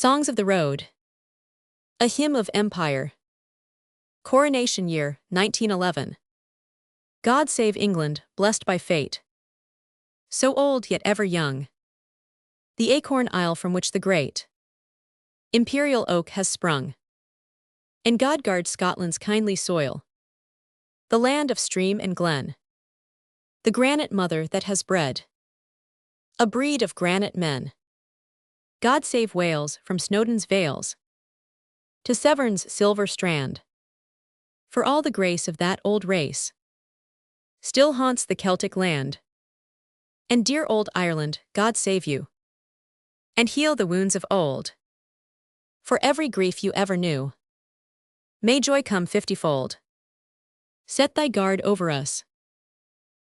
Songs of the Road. A Hymn of Empire. Coronation Year, 1911. God save England, blessed by fate. So old yet ever young. The acorn isle from which the great imperial oak has sprung. And God guard Scotland's kindly soil, the land of stream and glen, the granite mother that has bred a breed of granite men. God save Wales from Snowdon's vales to Severn's silver strand. For all the grace of that old race still haunts the Celtic land. And dear old Ireland, God save you, and heal the wounds of old. For every grief you ever knew, may joy come 50-fold. Set thy guard over us.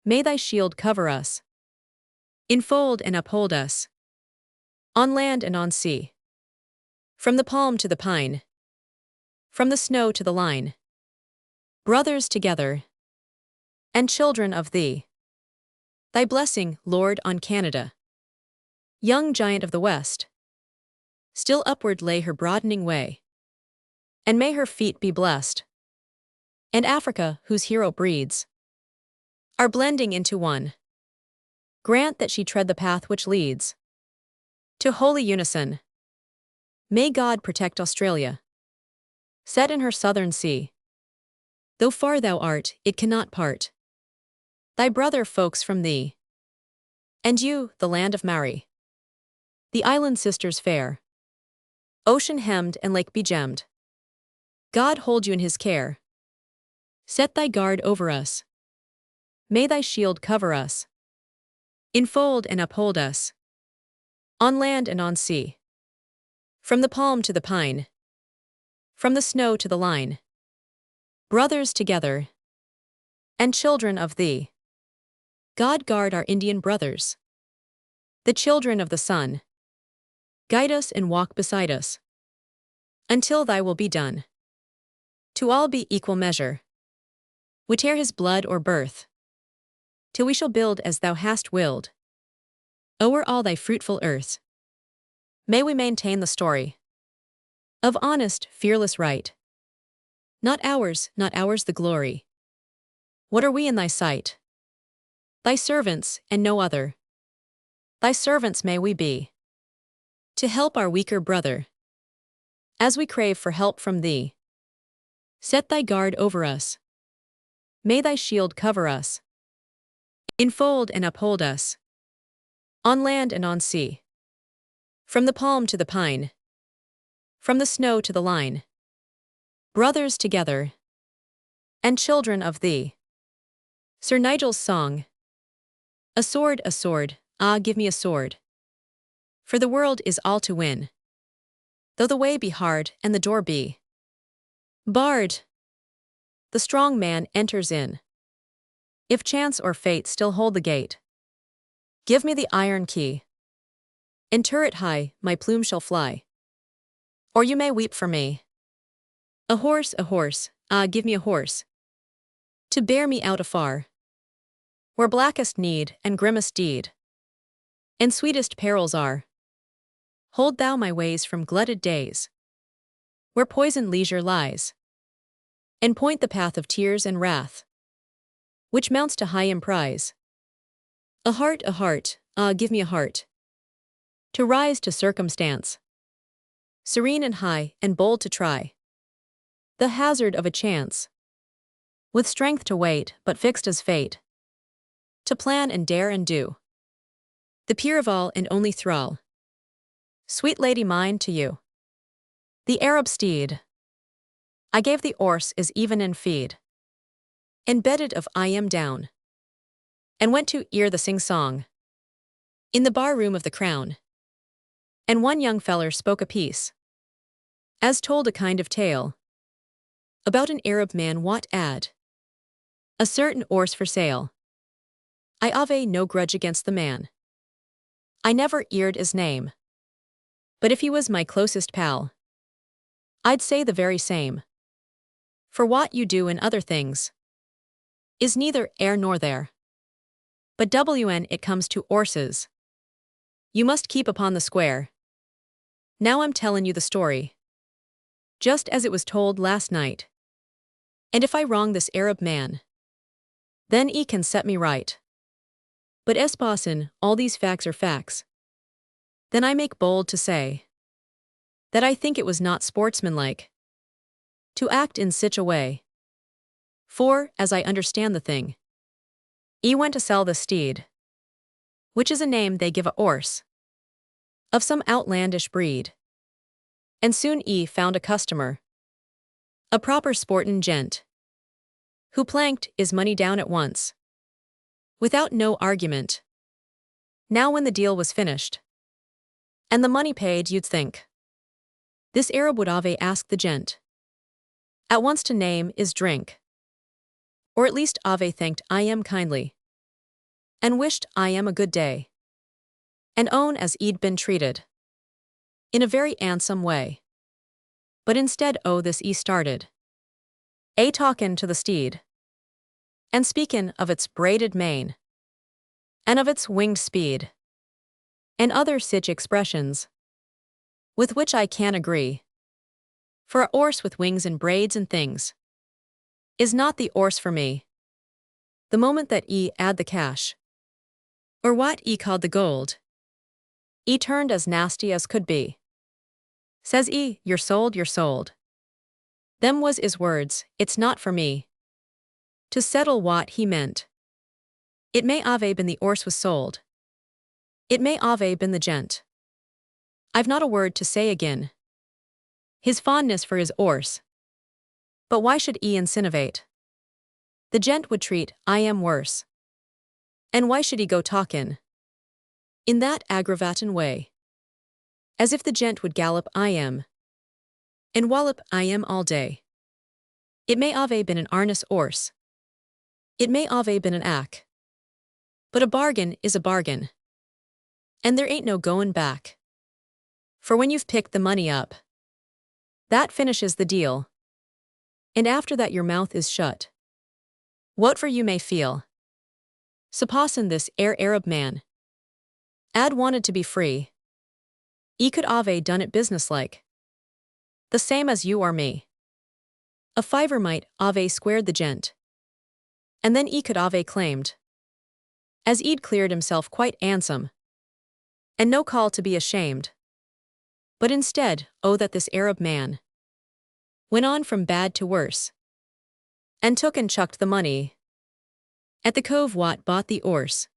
May thy shield cover us. Enfold and uphold us, on land and on sea. From the palm to the pine, from the snow to the line. Brothers together, and children of thee. Thy blessing, Lord, on Canada, young giant of the West. Still upward lay her broadening way, and may her feet be blessed. And Africa, whose hero breeds, are blending into one. Grant that she tread the path which leads to holy unison. May God protect Australia, set in her southern sea. Though far thou art, it cannot part thy brother folks from thee. And you, the land of Mary, the island sisters fair, ocean hemmed and lake begemmed. God hold you in his care. Set thy guard over us. May thy shield cover us. Enfold and uphold us, on land and on sea. From the palm to the pine, from the snow to the line. Brothers together, and children of thee. God guard our Indian brothers, the children of the sun. Guide us and walk beside us, until thy will be done. To all be equal measure, whate'er his blood or birth, till we shall build as thou hast willed. O'er all thy fruitful earth, may we maintain the story of honest, fearless right. Not ours the glory. What are we in thy sight? Thy servants, and no other. Thy servants may we be, to help our weaker brother, as we crave for help from thee. Set thy guard over us. May thy shield cover us. Enfold and uphold us, on land and on sea. From the palm to the pine, from the snow to the line. Brothers together, and children of thee. Sir Nigel's song. A sword, ah, give me a sword. For the world is all to win, though the way be hard and the door be barred. The strong man enters in. If chance or fate still hold the gate, give me the iron key. And turret high, my plume shall fly. Or you may weep for me. A horse, ah, give me a horse, to bear me out afar, where blackest need and grimmest deed and sweetest perils are. Hold thou my ways from glutted days, where poisoned leisure lies, and point the path of tears and wrath, which mounts to high emprise. A heart, ah, give me a heart, to rise to circumstance, serene and high and bold to try the hazard of a chance, with strength to wait but fixed as fate, to plan and dare and do. The peer of all and only thrall, sweet lady mine, to you. The Arab steed I gave the horse is even in feed, and bedded of I am down, and went to ear the sing-song in the bar room of the Crown. And one young feller spoke a piece, as told a kind of tale, about an Arab man what ad a certain horse for sale. I ave no grudge against the man. I never eared his name, but if he was my closest pal, I'd say the very same. For what you do in other things is neither air nor there. But when it comes to horses, you must keep upon the square. Now I'm telling you the story, just as it was told last night. And if I wrong this Arab man, then he can set me right. But esposin, all these facts are facts. Then I make bold to say that I think it was not sportsmanlike to act in such a way. For, as I understand the thing, he went to sell the steed, which is a name they give a horse of some outlandish breed. And soon he found a customer, a proper sportin' gent, who planked his money down at once, without no argument. Now when the deal was finished, and the money paid, you'd think this Arab would have asked the gent at once to name his drink, or at least Ave thanked I am kindly, and wished I am a good day, and own as he'd been treated in a very handsome way. But instead this he started a talkin' to the steed, and speakin' of its braided mane, and of its winged speed, and other sich expressions, with which I can agree. For a horse with wings and braids and things is not the horse for me. The moment that he add the cash, or what he called the gold, he turned as nasty as could be. Says he, you're sold, you're sold. Them was his words, it's not for me to settle what he meant. It may have been the horse was sold. It may have been the gent. I've not a word to say agin his fondness for his horse. But why should he insinuate the gent would treat I am worse? And why should he go talkin' in that aggravatin' way, as if the gent would gallop I am and wallop I am all day? It may have been an harness horse. It may have been an ack. But a bargain is a bargain, and there ain't no goin' back. For when you've picked the money up, that finishes the deal. And after that your mouth is shut. What for you may feel. Supposin' this Arab man ad wanted to be free, he could have done it businesslike, the same as you or me. A fiver might have squared the gent, and then he could have claimed as he'd cleared himself quite handsome, and no call to be ashamed. But instead, that this Arab man went on from bad to worse, and took and chucked the money at the cove what bought the horse.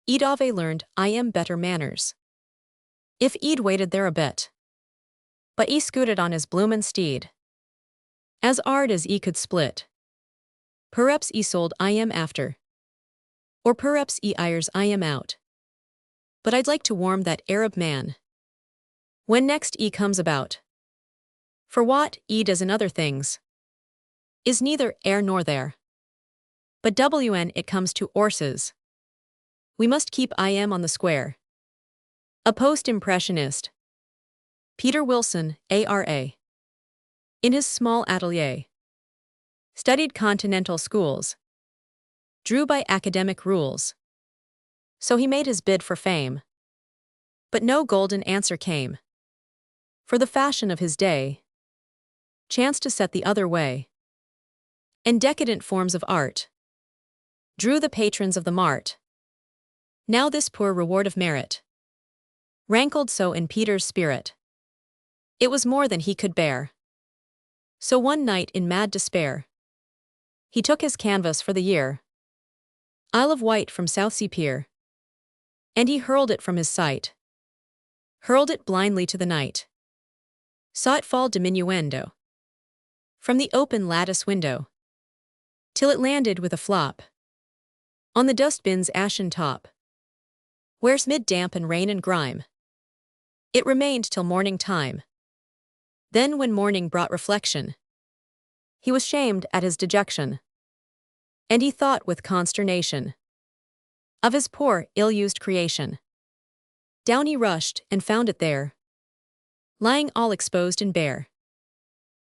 He'd have learned I am better manners if he'd waited there a bit. But he scooted on his bloomin' steed as hard as he could split. Perhaps he sold I am after, or perhaps he hires I am out. But I'd like to warm that Arab man when next he comes about. For what he does in other things is neither air nor there. But when it comes to horses, we must keep I am on the square. A post-impressionist, Peter Wilson, ARA, in his small atelier, studied continental schools, drew by academic rules. So he made his bid for fame. But no golden answer came. For the fashion of his day chanced to set the other way, and decadent forms of art drew the patrons of the mart. Now this poor reward of merit rankled so in Peter's spirit, it was more than he could bear. So one night in mad despair, he took his canvas for the year, Isle of Wight from Southsea Pier, and he hurled it from his sight, hurled it blindly to the night, saw it fall diminuendo from the open lattice window, till it landed with a flop on the dustbin's ashen top, where's mid damp and rain and grime it remained till morning time. Then when morning brought reflection, he was shamed at his dejection, and he thought with consternation of his poor ill-used creation. Down he rushed and found it there, lying all exposed and bare,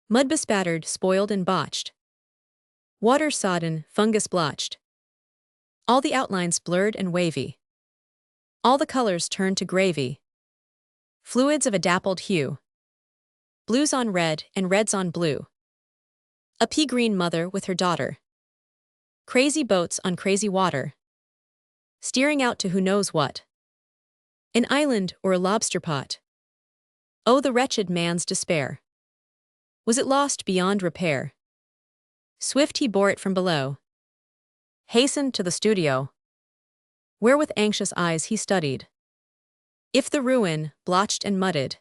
mud bespattered, spoiled and botched, water sodden, fungus blotched, all the outlines blurred and wavy, all the colors turned to gravy. Fluids of a dappled hue. Blues on red and reds on blue. A pea-green mother with her daughter. Crazy boats on crazy water. Steering out to who knows what. An island or a lobster pot. Oh, the wretched man's despair. Was it lost beyond repair? Swift he bore it from below. Hastened to the studio, where with anxious eyes he studied if the ruin, blotched and mudded,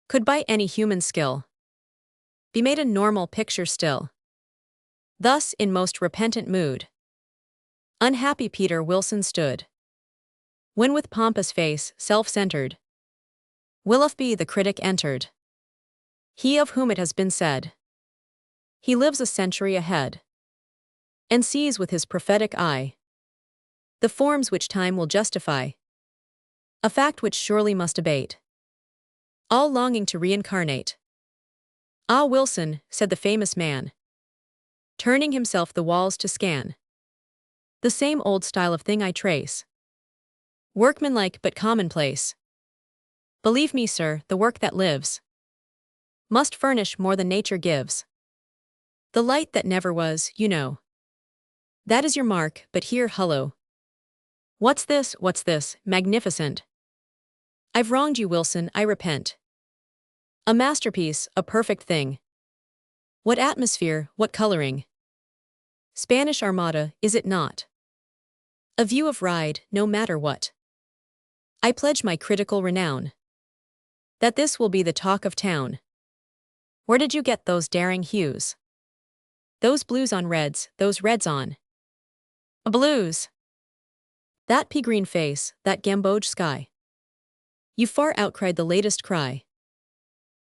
could by any human skill be made a normal picture still. Thus, in most repentant mood, unhappy Peter Wilson stood, when with pompous face, self-centered, Willoughby the critic entered. He of whom it has been said, he lives a century ahead, and sees with his prophetic eye the forms which time will justify, a fact which surely must abate, all longing to reincarnate. Ah, Wilson, said the famous man, turning himself the walls to scan, the same old style of thing I trace, workmanlike but commonplace. Believe me, sir, the work that lives must furnish more than nature gives. The light that never was, you know. That is your mark, but here, hullo. What's this, magnificent? I've wronged you, Wilson, I repent. A masterpiece, a perfect thing. What atmosphere, what coloring. Spanish Armada, is it not? A view of ride, no matter what. I pledge my critical renown that this will be the talk of town. Where did you get those daring hues? Those blues on reds, those reds on blues. That pea-green face, that gamboge sky. You far outcried the latest cry.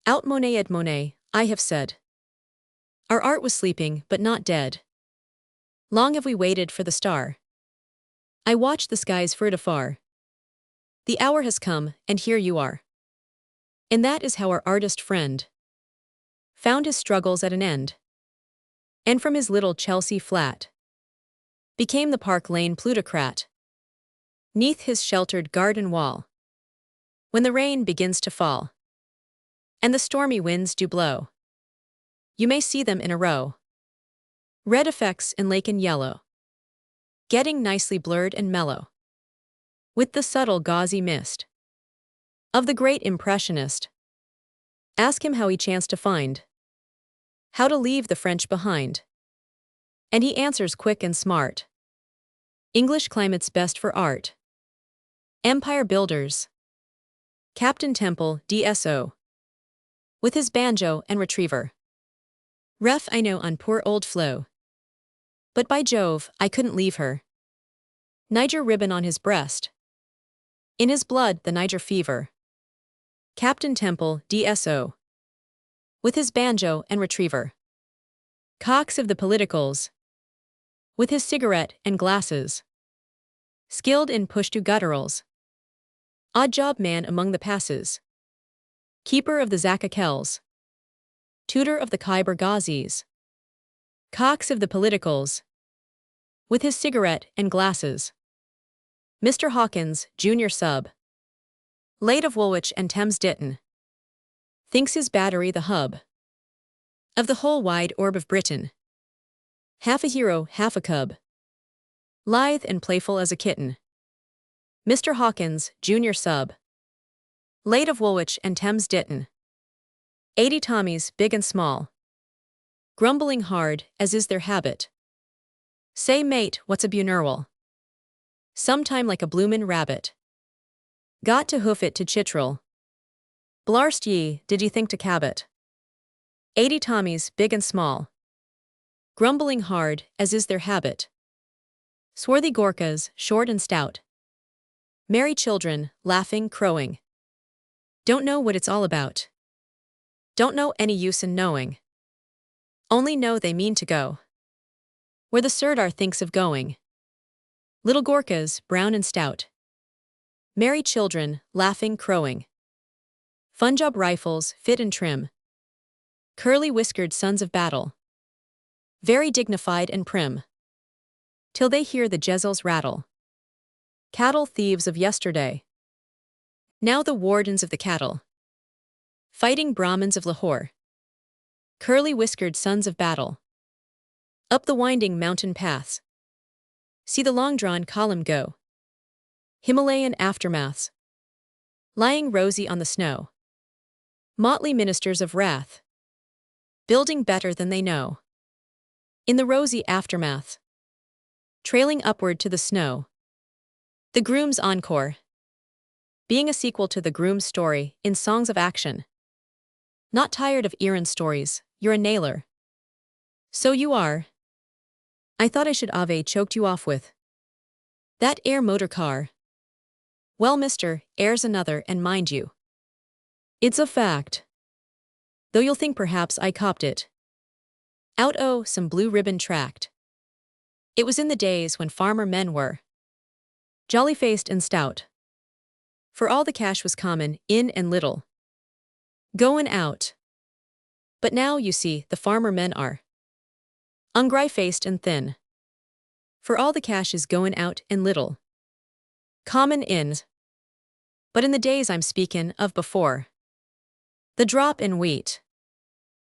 Out Monet et Monet, I have said. Our art was sleeping, but not dead. Long have we waited for the star. I watched the skies flit afar. The hour has come, and here you are. And that is how our artist friend found his struggles at an end, and from his little Chelsea flat became the Park Lane plutocrat. Neath his sheltered garden wall, when the rain begins to fall, and the stormy winds do blow, you may see them in a row. Red effects in lake and yellow, getting nicely blurred and mellow, with the subtle gauzy mist of the great impressionist. Ask him how he chanced to find how to leave the French behind, and he answers quick and smart. English climate's best for art. Empire builders. Captain Temple, DSO. With his banjo and retriever. Ref, I know on poor old Flo. But by Jove, I couldn't leave her. Niger ribbon on his breast. In his blood, the Niger fever. Captain Temple, DSO. With his banjo and retriever. Cox of the politicals. With his cigarette and glasses. Skilled in push-to-gutturals. Odd job man among the passes. Keeper of the Zakakels. Tutor of the Khyber Ghazis. Cox of the politicals. With his cigarette and glasses. Mr. Hawkins, Junior Sub. Late of Woolwich and Thames Ditton. Thinks his battery the hub of the whole wide orb of Britain. Half a hero, half a cub. Lithe and playful as a kitten. Mr. Hawkins, Junior Sub. Late of Woolwich and Thames Ditton. 80 Tommies, big and small. Grumbling hard, as is their habit. Say, mate, what's a bunurwal? Sometime like a bloomin' rabbit. Got to hoof it to Chitral. Blarst ye, did ye think to Cabot? 80 Tommies, big and small. Grumbling hard, as is their habit. Swarthy Gorkas, short and stout. Merry children, laughing, crowing. Don't know what it's all about. Don't know any use in knowing. Only know they mean to go where the Sirdar thinks of going. Little Gorkas, brown and stout. Merry children, laughing, crowing. Funjob rifles, fit and trim. Curly-whiskered sons of battle. Very dignified and prim. Till they hear the Jezels rattle. Cattle thieves of yesterday. Now the wardens of the cattle, fighting Brahmins of Lahore, curly-whiskered sons of battle, up the winding mountain paths, see the long-drawn column go, Himalayan aftermaths, lying rosy on the snow, motley ministers of wrath, building better than they know, in the rosy aftermath, trailing upward to the snow, the groom's encore, being a sequel to the groom's story in songs of action. Not tired of errand stories, you're a nailer. So you are. I thought I should have choked you off with that air motor car. Well, mister, air's another, and mind you, it's a fact. Though you'll think perhaps I copped it out some blue ribbon tract. It was in the days when farmer men were jolly-faced and stout. For all the cash was common, in and little, goin' out. But now, you see, the farmer men are ungry-faced and thin. For all the cash is goin' out and little, common in. But in the days I'm speakin' of before, the drop in wheat,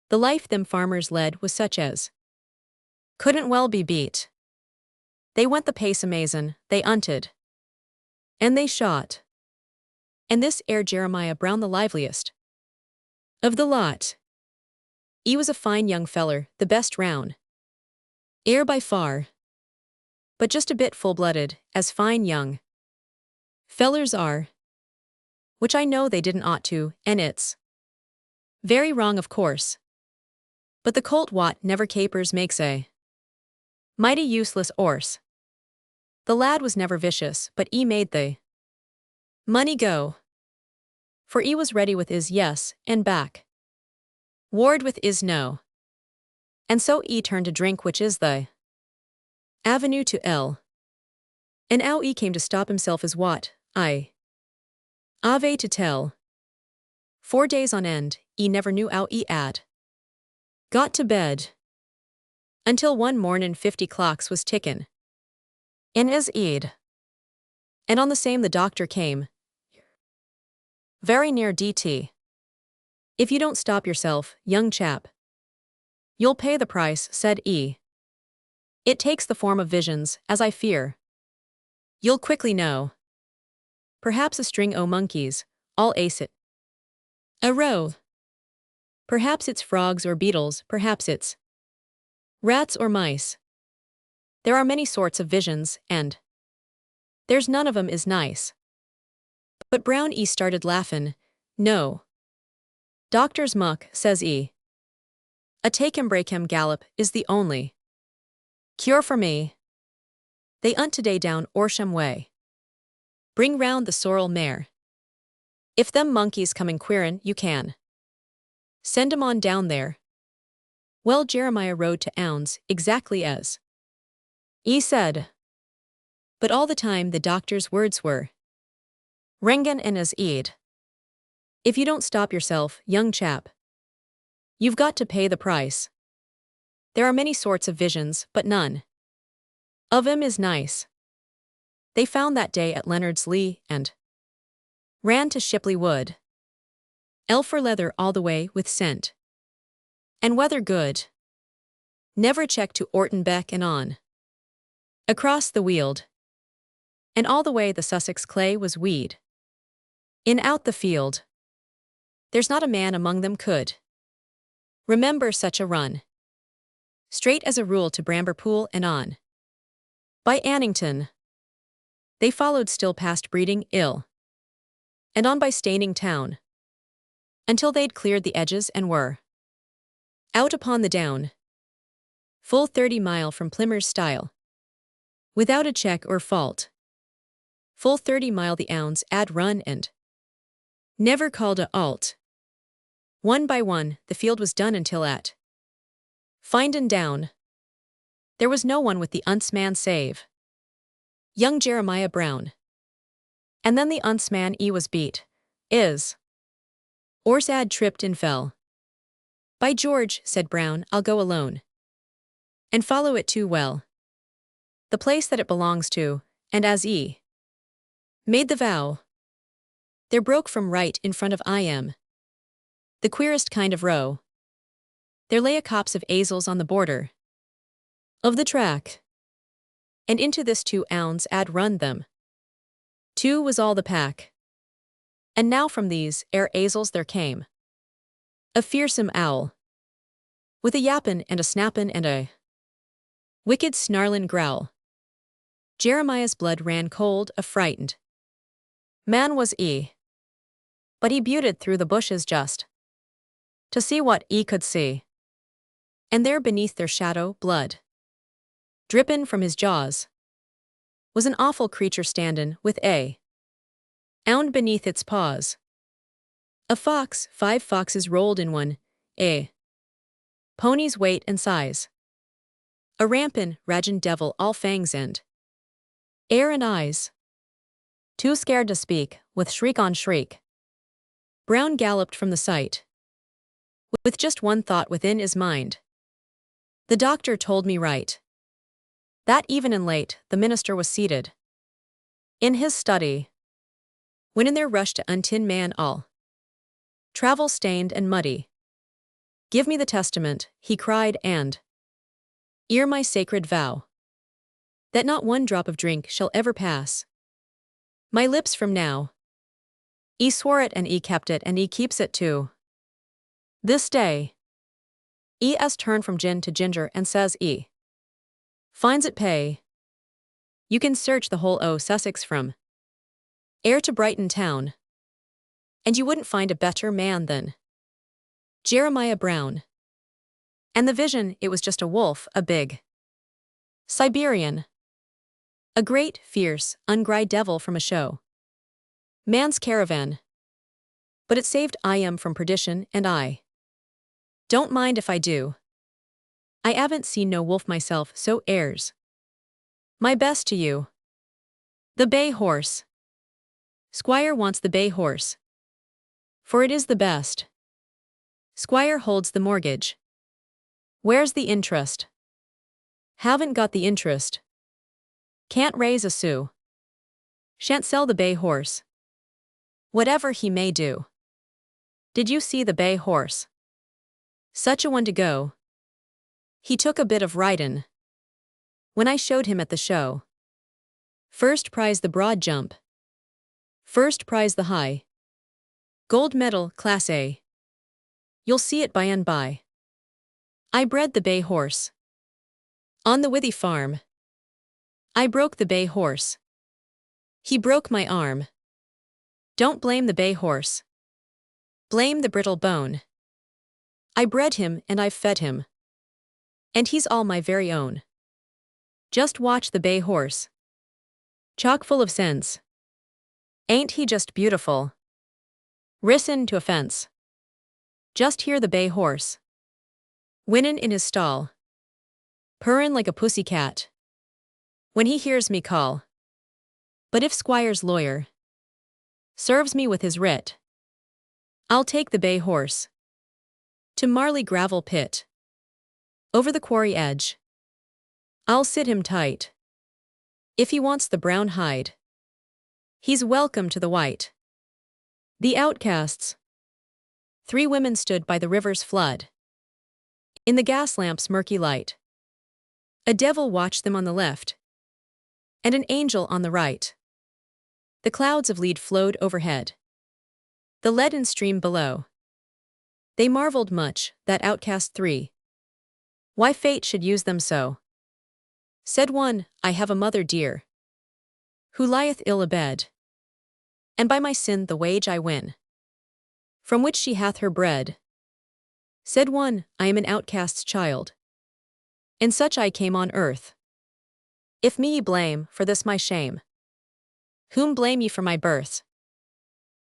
the life them farmers led was such as couldn't well be beat. They went the pace amazin', they 'unted, and they shot. And this air Jeremiah Brown the liveliest of the lot. He was a fine young feller, the best round air by far, but just a bit full-blooded, as fine young fellers are, which I know they didn't ought to, and it's very wrong of course. But the colt what never capers makes a mighty useless 'orse. The lad was never vicious, but he made the money go. For he was ready with his yes and back ward with his no. And so he turned to drink, which is the avenue to ill. And how he came to stop himself is what I ave to tell. 4 days on end, he never knew how he had got to bed, until one mornin' 50 clocks was tickin' in his head. And on the same the doctor came, very near DT. If you don't stop yourself, young chap, you'll pay the price, said he. It takes the form of visions, as I fear you'll quickly know. Perhaps a string o' monkeys, all ace it a row. Perhaps it's frogs or beetles, perhaps it's rats or mice. There are many sorts of visions, and there's none of 'em is nice. But Brown E started laughin'. No, doctor's muck, says he. A take him break him gallop is the only cure for me. They unt today down Orsham way. Bring round the sorrel mare. If them monkeys come inquirin', you can send 'em on down there. Well, Jeremiah rode to Ounds, exactly as he said. But all the time the doctor's words were ringin' in his ead. If you don't stop yourself, young chap, you've got to pay the price. There are many sorts of visions, but none of 'em is nice. They found that day at Leonard's Lee and ran to Shipley Wood. Elfer leather all the way with scent and weather good. Never check to Orton Beck and on. Across the Weald. And all the way the Sussex clay was weed. In out the field. There's not a man among them could remember such a run. Straight as a rule to Bramberpool and on. By Annington. They followed still past Breeding Ill. And on by Staining Town. Until they'd cleared the edges and were out upon the down. Full 30 mile from Plimmer's Stile. Without a check or fault. Full 30 mile the ounds ad run and never called a halt. One by one, the field was done until at Findin down. There was no one with the untsman save young Jeremiah Brown. And then the untsman was beat. Orsad tripped and fell. By George, said Brown, I'll go alone. And follow it too well. The place that it belongs to, and as made the vow. There broke from right in front of I am. The queerest kind of row. There lay a copse of azels on the border of the track. And into this 2 ounds ad run them. 2 was all the pack. And now from these azels there came a fearsome owl, with a yappin' and a snappin' and a wicked snarlin' growl. Jeremiah's blood ran cold, affrightened. Man was but he buted through the bushes just to see what could see. And there beneath their shadow, blood drippin' from his jaws, was an awful creature standin' with a ound beneath its paws. A fox, 5 foxes rolled in one, a pony's weight and size. A rampin', ragin' devil, all fangs and air and eyes. Too scared to speak, with shriek on shriek, Brown galloped from the sight, with just one thought within his mind. The doctor told me right, that even and late the minister was seated in his study, when in their rush to untin man all travel-stained and muddy. Give me the testament, he cried, and ere my sacred vow, that not one drop of drink shall ever pass my lips from now. Swore it and kept it and keeps it too. This day, has turned from gin to ginger and says finds it pay. You can search the whole o' Sussex from Ayr to Brighton town, and you wouldn't find a better man than Jeremiah Brown. And the vision, it was just a wolf, a big Siberian, a great, fierce, ungry devil from a show man's caravan. But it saved I am from perdition, and I don't mind if I do. I haven't seen no wolf myself, so heirs my best to you. The bay horse. Squire wants the bay horse, for it is the best. Squire holds the mortgage. Where's the interest? Haven't got the interest. Can't raise a sou. Shan't sell the bay horse. Whatever he may do. Did you see the bay horse? Such a one to go. He took a bit of ridin' when I showed him at the show. First prize the broad jump. First prize the high gold medal, Class A. You'll see it by and by. I bred the bay horse on the Withy farm. I broke the bay horse. He broke my arm. Don't blame the bay horse. Blame the brittle bone. I bred him and I've fed him, and he's all my very own. Just watch the bay horse. Chock full of sense. Ain't he just beautiful? Risen to a fence. Just hear the bay horse whinnin' in his stall, purrin' like a pussy cat when he hears me call. But if Squire's lawyer serves me with his writ, I'll take the bay horse to Marley gravel pit, over the quarry edge. I'll sit him tight. If he wants the brown hide, he's welcome to the white. The outcasts. 3 women stood by the river's flood, in the gas lamp's murky light. A devil watched them on the left, and an angel on the right. The clouds of lead flowed overhead, the leaden stream below. They marveled much, that outcast 3. Why fate should use them so. Said one, I have a mother dear, who lieth ill abed, and by my sin the wage I win, from which she hath her bread. Said one, I am an outcast's child, and such I came on earth. If me ye blame, for this my shame, whom blame ye for my birth?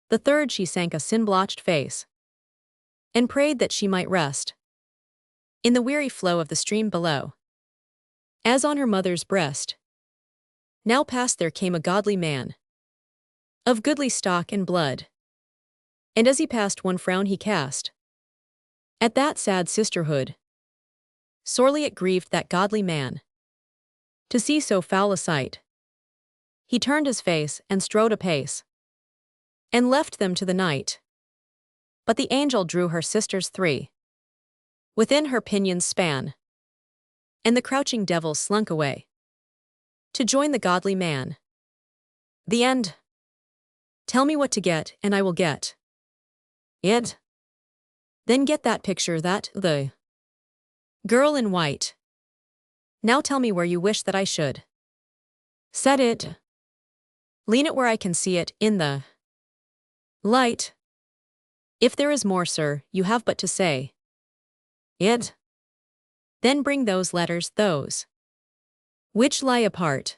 The third, she sank a sin-blotched face, and prayed that she might rest in the weary flow of the stream below, as on her mother's breast. Now past there came a godly man, of goodly stock and blood, and as he passed one frown he cast at that sad sisterhood. Sorely it grieved that godly man to see so foul a sight. He turned his face and strode apace and left them to the night. But the angel drew her sisters three within her pinion's span, and the crouching devil slunk away to join the godly man. The end. Tell me what to get, and I will get it. Then get that picture, that the girl in white. Now tell me where you wish that I should set it. Lean it where I can see it in the light. If there is more, sir, you have but to say it. Then bring those letters, those which lie apart.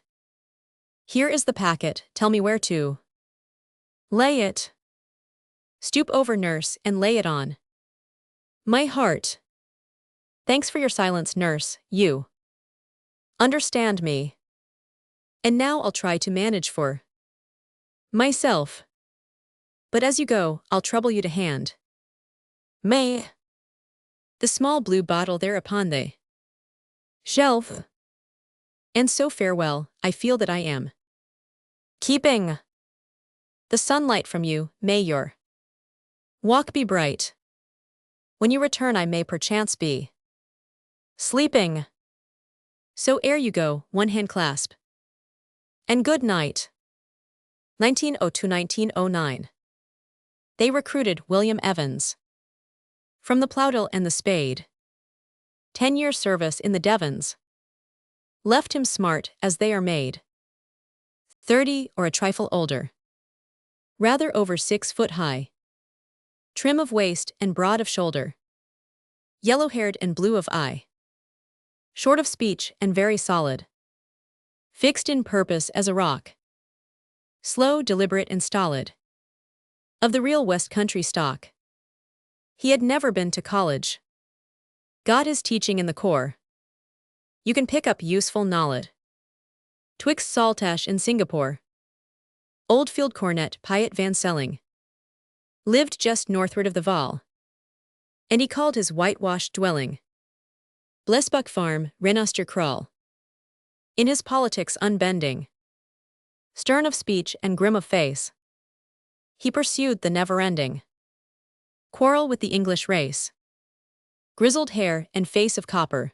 Here is the packet, tell me where to lay it. Stoop over, nurse, and lay it on my heart. Thanks for your silence, nurse, you understand me. And now I'll try to manage for myself. But as you go, I'll trouble you to hand may the small blue bottle there upon the shelf. And so farewell, I feel that I am keeping the sunlight from you, may your walk be bright. When you return I may perchance be sleeping. So ere you go, one hand clasp. And good night. 1902–1909. They recruited William Evans from the Plowdill and the Spade. 10 years' service in the Devons left him smart as they are made. 30 or a trifle older. Rather over 6 foot high. Trim of waist and broad of shoulder. Yellow-haired and blue of eye. Short of speech and very solid. Fixed in purpose as a rock. Slow, deliberate, and stolid. Of the real West Country stock. He had never been to college. Got his teaching in the corps. You can pick up useful knowledge. Twixt Saltash and Singapore. Oldfield cornet Piet Van Selling. Lived just northward of the Val. And he called his whitewashed dwelling Blesbuck Farm, Renoster Crawl. In his politics unbending, stern of speech and grim of face, he pursued the never-ending quarrel with the English race. Grizzled hair and face of copper,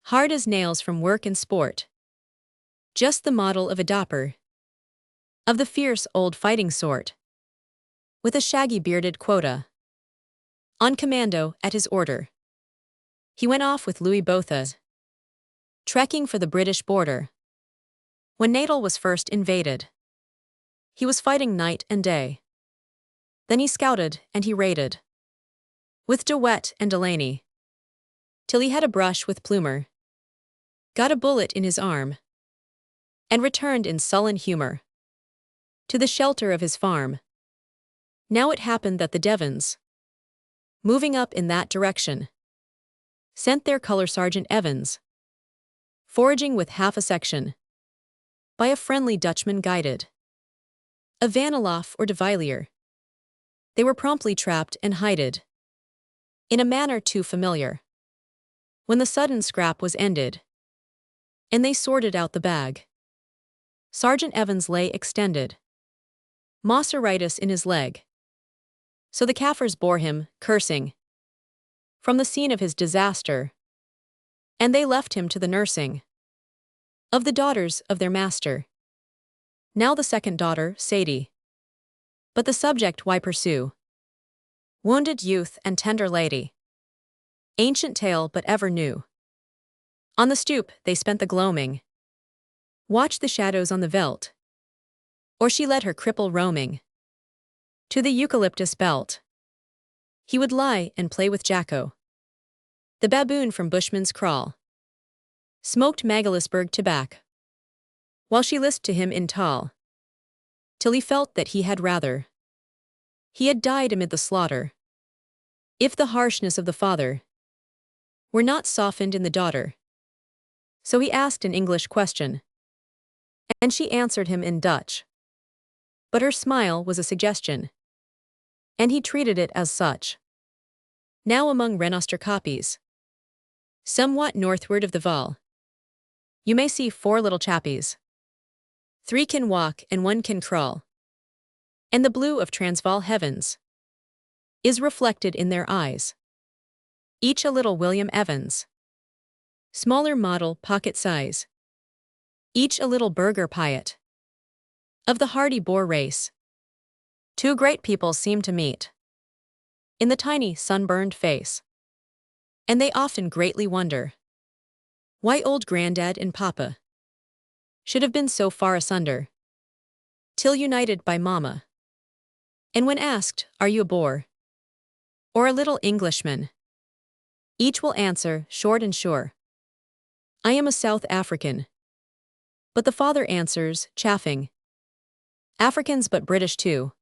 hard as nails from work and sport, just the model of a dopper, of the fierce old fighting sort, with a shaggy bearded quota. On commando, at his order, he went off with Louis Botha, trekking for the British border. When Natal was first invaded, he was fighting night and day. Then he scouted and he raided, with De Wet and Delaney, till he had a brush with Plumer, got a bullet in his arm, and returned in sullen humor to the shelter of his farm. Now it happened that the Devons, moving up in that direction, sent their color Sergeant Evans, foraging with half a section, by a friendly Dutchman guided, a Vanellof or de Villiers. They were promptly trapped and hided, in a manner too familiar, when the sudden scrap was ended, and they sorted out the bag. Sergeant Evans lay extended, mosseritis in his leg. So the Kaffirs bore him, cursing, from the scene of his disaster, and they left him to the nursing of the daughters of their master. Now the second daughter, Sadie. But the subject why pursue? Wounded youth and tender lady. Ancient tale but ever new. On the stoop they spent the gloaming. Watched the shadows on the veldt. Or she led her cripple roaming to the eucalyptus belt. He would lie and play with Jacko, the baboon from Bushman's Kraal. Smoked Magalisberg tobacco, while she lisped to him in Tal, till he felt that he had rather he had died amid the slaughter, if the harshness of the father were not softened in the daughter. So he asked an English question, and she answered him in Dutch. But her smile was a suggestion, and he treated it as such. Now among Renoster copies, somewhat northward of the Val, you may see 4 little chappies. 3 can walk and 1 can crawl. and the blue of Transvaal heavens is reflected in their eyes. Each a little William Evans, smaller model, pocket size. Each a little Burger Piot of the hardy Boer race. Two great people seem to meet in the tiny sunburned face, and they often greatly wonder why old Grandad and Papa should have been so far asunder, till united by Mama. And when asked, "Are you a Boer or a little Englishman?" each will answer, short and sure, "I am a South African." But the father answers, chaffing, "Africans but British too."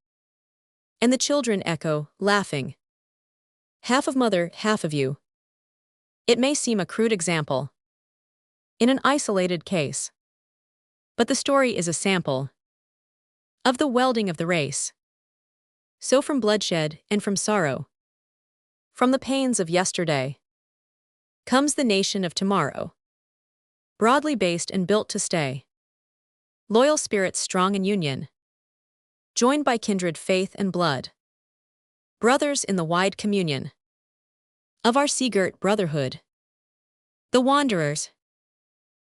And the children echo, laughing, "Half of mother, half of you." It may seem a crude example in an isolated case, but the story is a sample of the welding of the race. So from bloodshed and from sorrow, from the pains of yesterday, comes the nation of tomorrow, broadly based and built to stay. Loyal spirits strong in union, joined by kindred faith and blood, brothers in the wide communion of our sea-girt brotherhood. The wanderers,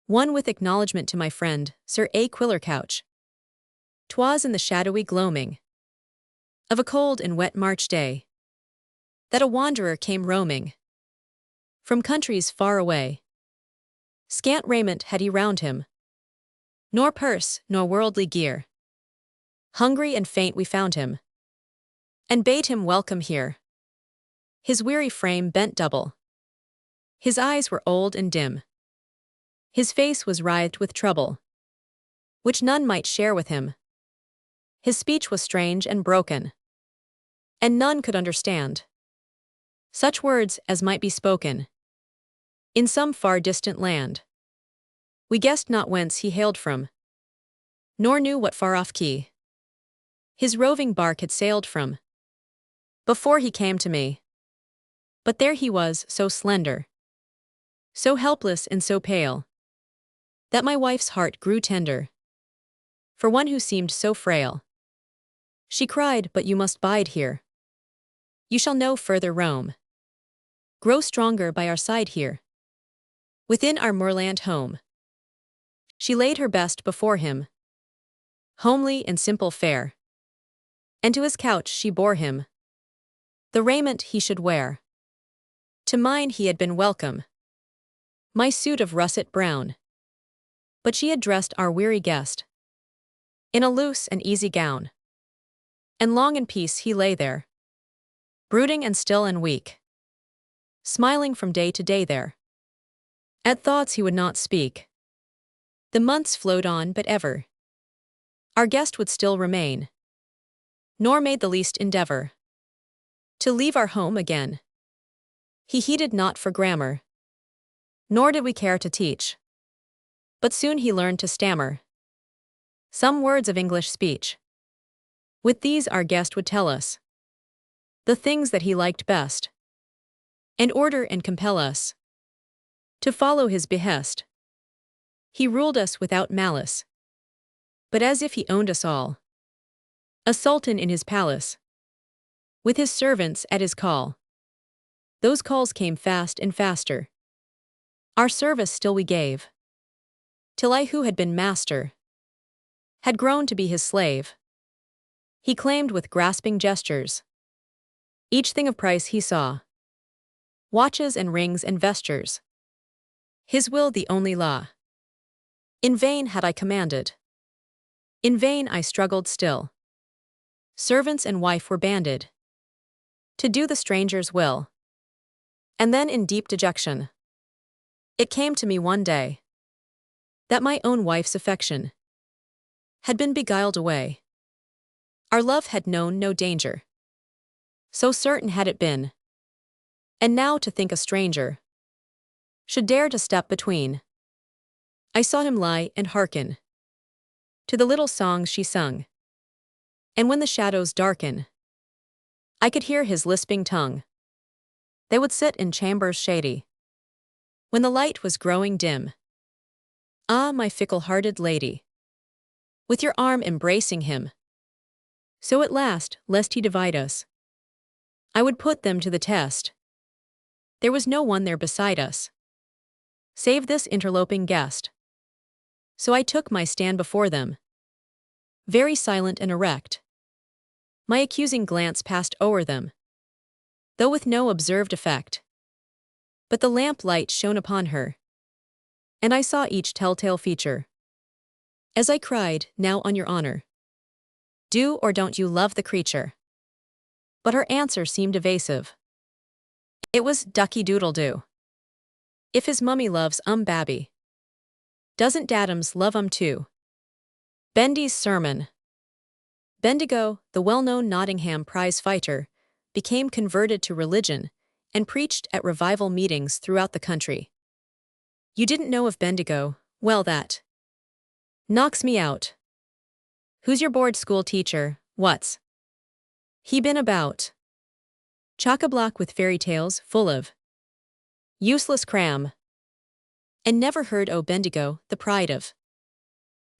one with acknowledgement to my friend, Sir A. Quillercouch. 'Twas in the shadowy gloaming of a cold and wet March day that a wanderer came roaming from countries far away. Scant raiment had he round him, nor purse, nor worldly gear. Hungry and faint we found him, and bade him welcome here. His weary frame bent double, his eyes were old and dim. His face was writhed with trouble, which none might share with him. His speech was strange and broken, and none could understand such words as might be spoken in some far distant land. We guessed not whence he hailed from, nor knew what far-off key his roving bark had sailed from, before he came to me. But there he was, so slender, so helpless and so pale, that my wife's heart grew tender for one who seemed so frail. She cried, "But you must bide here. You shall no further roam. Grow stronger by our side here, within our moorland home." She laid her best before him, homely and simple fare, and to his couch she bore him the raiment he should wear. To mine he had been welcome, my suit of russet brown, but she had dressed our weary guest in a loose and easy gown. And long in peace he lay there, brooding and still and weak, smiling from day to day there at thoughts he would not speak. The months flowed on, but ever our guest would still remain, nor made the least endeavor to leave our home again. He heeded not for grammar, nor did we care to teach, but soon he learned to stammer some words of English speech. With these our guest would tell us the things that he liked best, and order and compel us to follow his behest. He ruled us without malice, but as if he owned us all, a sultan in his palace, with his servants at his call. Those calls came fast and faster. Our service still we gave, till I who had been master had grown to be his slave. He claimed with grasping gestures each thing of price he saw, watches and rings and vestures, his will the only law. In vain had I commanded, in vain I struggled still. Servants and wife were banded to do the stranger's will. And then in deep dejection it came to me one day that my own wife's affection had been beguiled away. Our love had known no danger, so certain had it been. And now to think a stranger should dare to step between. I saw him lie and hearken to the little songs she sung, and when the shadows darken, I could hear his lisping tongue. They would sit in chambers shady when the light was growing dim. Ah, my fickle-hearted lady, with your arm embracing him, So at last, lest he divide us, I would put them to the test. There was no one there beside us, save this interloping guest. So I took my stand before them, very silent and erect. My accusing glance passed o'er them, though with no observed effect. But the lamp light shone upon her, and I saw each telltale feature. As I cried, now on your honor, do or don't you love the creature? But her answer seemed evasive. It was ducky doodle do. If his mummy loves babby, doesn't dadums love too? Bendy's sermon. Bendigo, the well-known Nottingham prize fighter, became converted to religion and preached at revival meetings throughout the country. You didn't know of Bendigo? Well, that knocks me out. Who's your board school teacher? What's he been about? Chock-a-block with fairy tales full of useless cram. And never heard o' Bendigo, the pride of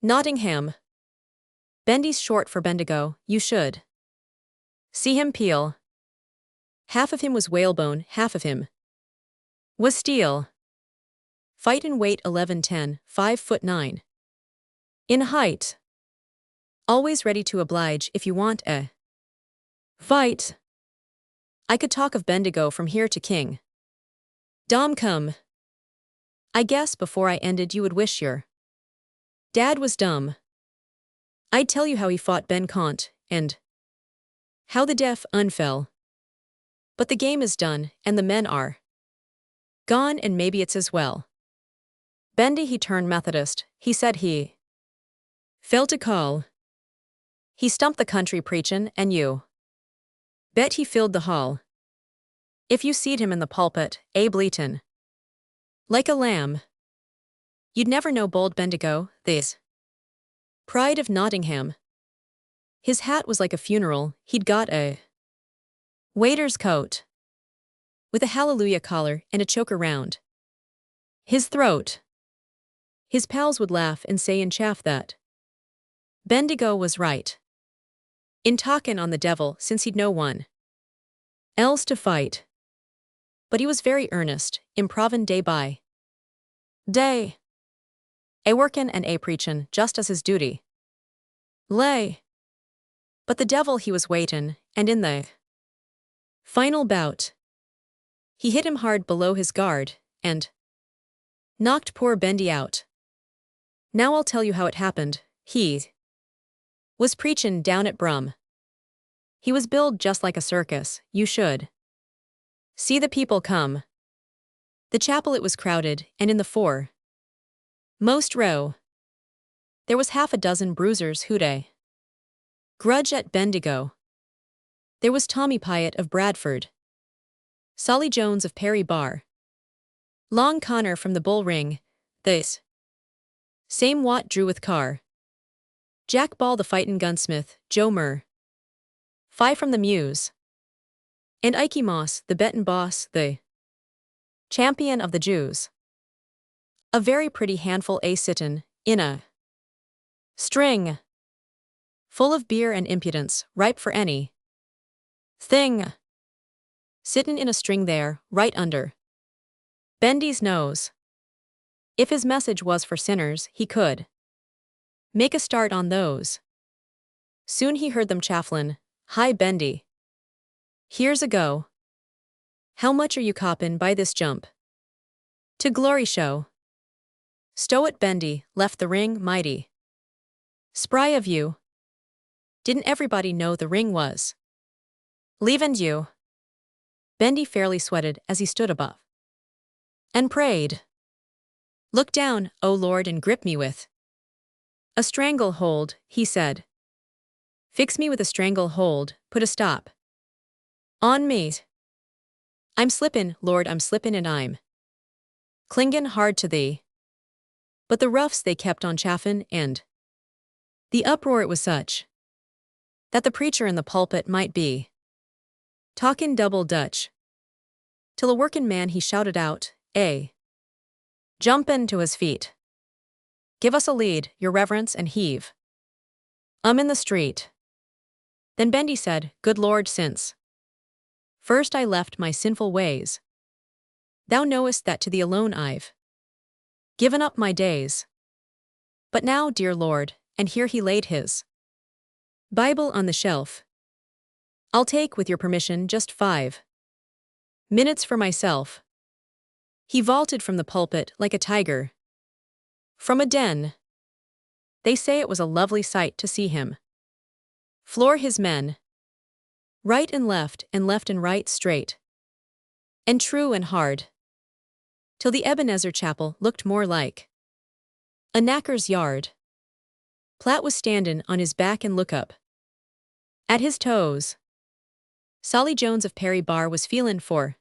Nottingham. Bendy's short for Bendigo, you should see him peel. Half of him was whalebone, half of him was steel. Fight in weight 11'10", 5'9". In height. Always ready to oblige if you want a fight. I could talk of Bendigo from here to King Dom come. I guess before I ended you would wish your dad was dumb. I'd tell you how he fought Ben Caunt, and how the deaf unfell. But the game is done, and the men are gone, and maybe it's as well. Bendy he turned Methodist, he said he felt a call. He stumped the country preachin', and you bet he filled the hall. If you seed him in the pulpit, Abe Leeton, like a lamb, you'd never know bold Bendigo, this pride of Nottingham. His hat was like a funeral, he'd got a waiter's coat, with a hallelujah collar and a choker round his throat. His pals would laugh and say in chaff that Bendigo was right in talkin' on the devil since he'd no one else to fight. But he was very earnest, improvin' day by day, a workin' and a preachin' just as his duty lay. But the devil he was waitin', and in the final bout, he hit him hard below his guard, and knocked poor Bendy out. Now I'll tell you how it happened. He was preachin' down at Brum. He was billed just like a circus, you should see the people come. The chapel it was crowded, and in the fore most row, there was half a dozen bruisers who'd a grudge at Bendigo. There was Tommy Pyatt of Bradford, Solly Jones of Perry Bar, Long Connor from the Bull Ring, this same Watt drew with Carr, Jack Ball the fightin' gunsmith, Joe Murr, Fi from the Mews, and Ikey Moss, the bettin' boss, the champion of the Jews. A very pretty handful a sittin' in a string, full of beer and impudence, ripe for any thing. Sittin' in a string there, right under Bendy's nose. If his message was for sinners, he could make a start on those. Soon he heard them chafflin', "Hi Bendy, here's a go. How much are you coppin' by this jump to glory show?" Stow-it Bendy left the ring mighty spry of you. Didn't everybody know the ring was leavin' you? Bendy fairly sweated as he stood above and prayed. "Look down, O Lord, and grip me with a strangle hold," he said. "Fix me with a strangle hold, put a stop on me. I'm slippin', Lord, I'm slippin', and I'm clingin' hard to thee." But the roughs they kept on chaffin', and the uproar it was such that the preacher in the pulpit might be talkin' double Dutch, till a workin' man he shouted out, jumpin' to his feet, "Give us a lead, your reverence, and heave in the street." Then Bendy said, Good Lord, since first I left my sinful ways, thou knowest that to thee alone I've given up my days. But now, dear Lord, and here he laid his Bible on the shelf. I'll take, with your permission, just 5 minutes for myself. He vaulted from the pulpit like a tiger from a den. They say it was a lovely sight to see him floor his men, right and left and right, straight and true and hard, till the Ebenezer Chapel looked more like a knacker's yard. Platt was standin' on his back and look up at his toes. Solly Jones of Perry Bar was feelin' for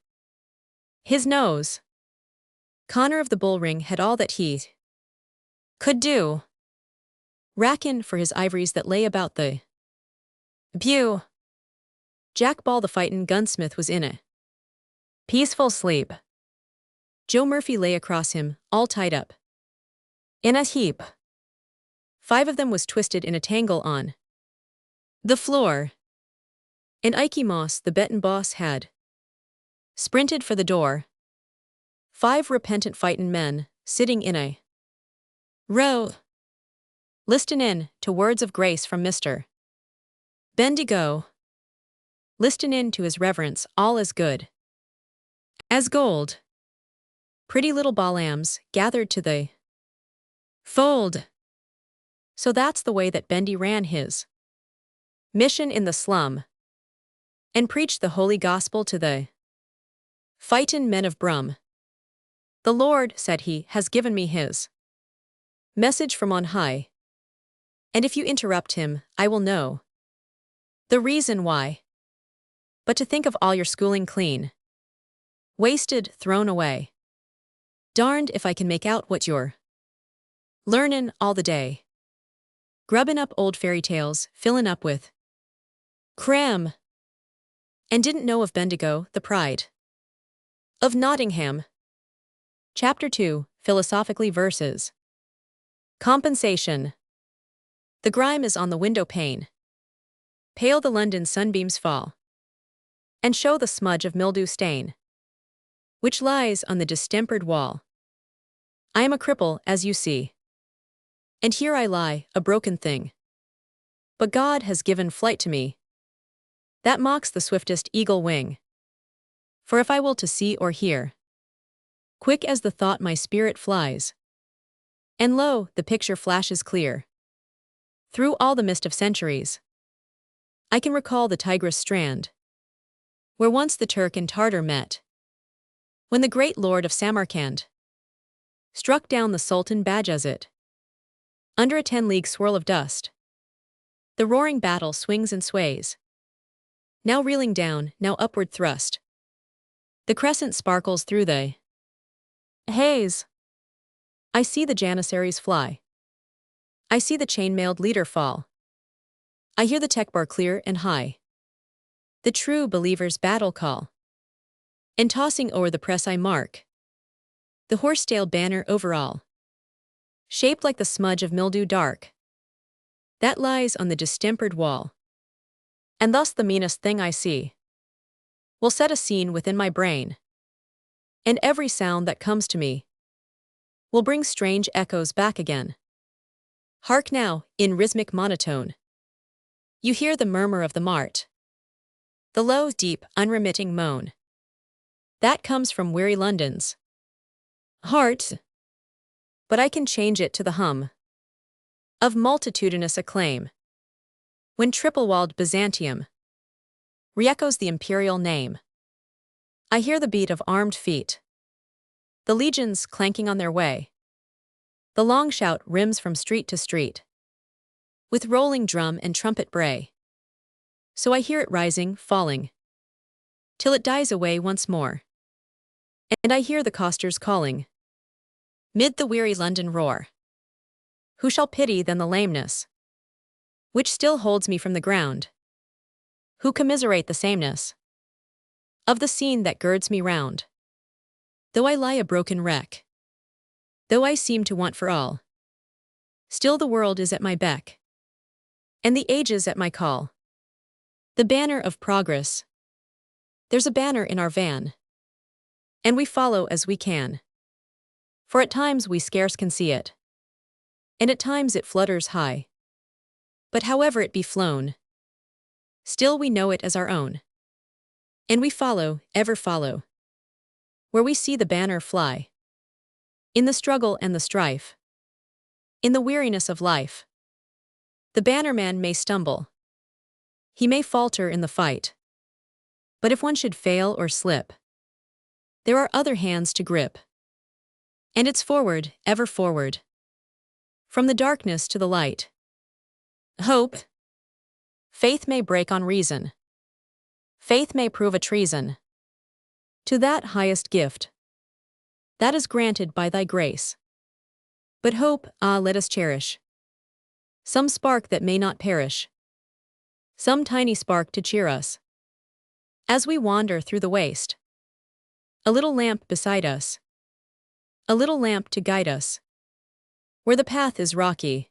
his nose. Connor of the Bull Ring had all that he could do, rackin' for his ivories that lay about the pew. Jack Ball the fightin' gunsmith was in a peaceful sleep. Joe Murphy lay across him, all tied up in a heap. 5 of them was twisted in a tangle on the floor. And Ikey Moss, the bettin' boss, had sprinted for the door. 5 repentant fightin' men, sitting in a row, listin' in to words of grace from Mr. Bendigo. Listin' in to his reverence, all as good as gold. Pretty little ballams gathered to the fold. So that's the way that Bendy ran his mission in the slum, and preached the holy gospel to the fightin' men of Brum. The Lord, said he, has given me his message from on high, and if you interrupt him, I will know the reason why. But to think of all your schooling clean wasted, thrown away. Darned if I can make out what you're learnin' all the day. Grubbin' up old fairy tales, fillin' up with cram, and didn't know of Bendigo, the pride of Nottingham. Chapter 2, Philosophically verses. Compensation. The grime is on the window pane. Pale the London sunbeams fall, and show the smudge of mildew stain, which lies on the distempered wall. I am a cripple, as you see, and here I lie, a broken thing. But God has given flight to me, that mocks the swiftest eagle wing. For if I will to see or hear, quick as the thought my spirit flies, and lo, the picture flashes clear. Through all the mist of centuries, I can recall the Tigris strand, where once the Turk and Tartar met, when the great lord of Samarkand struck down the Sultan Bajazet. Under a 10-league swirl of dust, the roaring battle swings and sways, now reeling down, now upward thrust. The crescent sparkles through the haze. I see the janissaries fly. I see the chain-mailed leader fall. I hear the tekbar clear and high, the true believer's battle call. And tossing o'er the press I mark the horse-tail banner over all, shaped like the smudge of mildew dark, that lies on the distempered wall. And thus the meanest thing I see will set a scene within my brain, and every sound that comes to me will bring strange echoes back again. Hark now, in rhythmic monotone, you hear the murmur of the mart, the low, deep, unremitting moan that comes from weary London's heart. But I can change it to the hum of multitudinous acclaim, when triple-walled Byzantium re-echoes the imperial name. I hear the beat of armed feet, the legions clanking on their way. The long shout rims from street to street, with rolling drum and trumpet bray. So I hear it rising, falling, till it dies away once more. And I hear the costers calling, mid the weary London roar. Who shall pity then the lameness, which still holds me from the ground? Who commiserate the sameness of the scene that girds me round? Though I lie a broken wreck, though I seem to want for all, still the world is at my beck, and the ages at my call. The banner of progress. There's a banner in our van, and we follow as we can. For at times we scarce can see it, and at times it flutters high. But however it be flown, still we know it as our own. And we follow, ever follow, where we see the banner fly. In the struggle and the strife, in the weariness of life, the bannerman may stumble. He may falter in the fight. But if one should fail or slip, there are other hands to grip. And it's forward, ever forward, from the darkness to the light. Hope. Faith may break on reason. Faith may prove a treason to that highest gift that is granted by thy grace. But hope, let us cherish some spark that may not perish, some tiny spark to cheer us as we wander through the waste. A little lamp beside us, a little lamp to guide us where the path is rocky,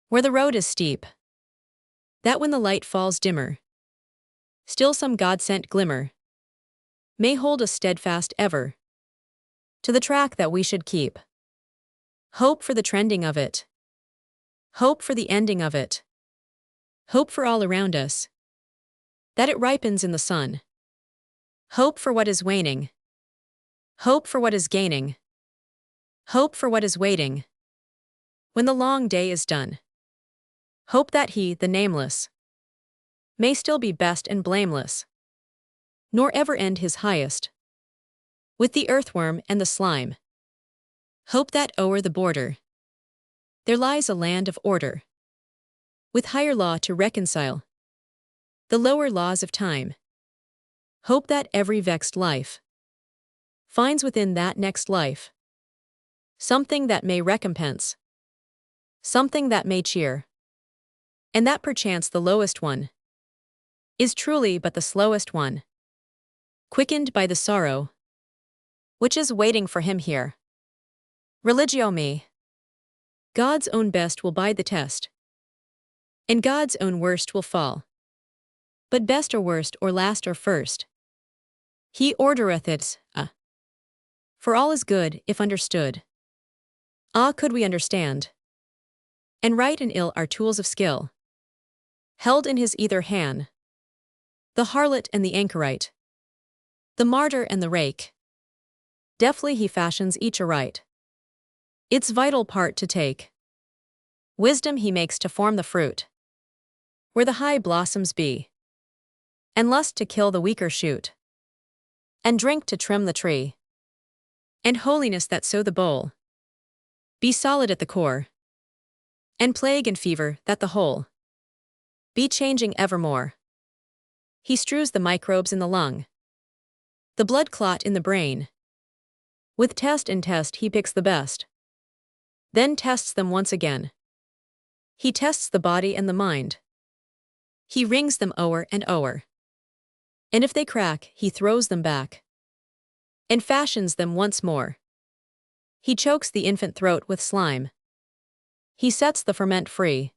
where the road is steep, that when the light falls dimmer, still some God-sent glimmer may hold us steadfast ever to the track that we should keep. Hope for the trending of it, hope for the ending of it, hope for all around us, that it ripens in the sun. Hope for what is waning, hope for what is gaining, hope for what is waiting when the long day is done. Hope that he, the nameless, may still be best and blameless, nor ever end his highest with the earthworm and the slime. Hope that o'er the border there lies a land of order, with higher law to reconcile the lower laws of time. Hope that every vexed life finds within that next life something that may recompense, something that may cheer, and that perchance the lowest one is truly but the slowest one, quickened by the sorrow which is waiting for him here. Religio me. God's own best will bide the test, and God's own worst will fall. But best or worst or last or first, he ordereth it, for all is good if understood. Could we understand? And right and ill are tools of skill, held in his either hand, the harlot and the anchorite, the martyr and the rake. Deftly he fashions each aright, its vital part to take. Wisdom he makes to form the fruit, where the high blossoms be, and lust to kill the weaker shoot, and drink to trim the tree, and holiness that sow the bowl be solid at the core, and plague and fever that the whole be changing evermore. He strews the microbes in the lung, the blood clot in the brain. With test and test he picks the best, then tests them once again. He tests the body and the mind. He rings them o'er and o'er. And if they crack, he throws them back and fashions them once more. He chokes the infant throat with slime. He sets the ferment free.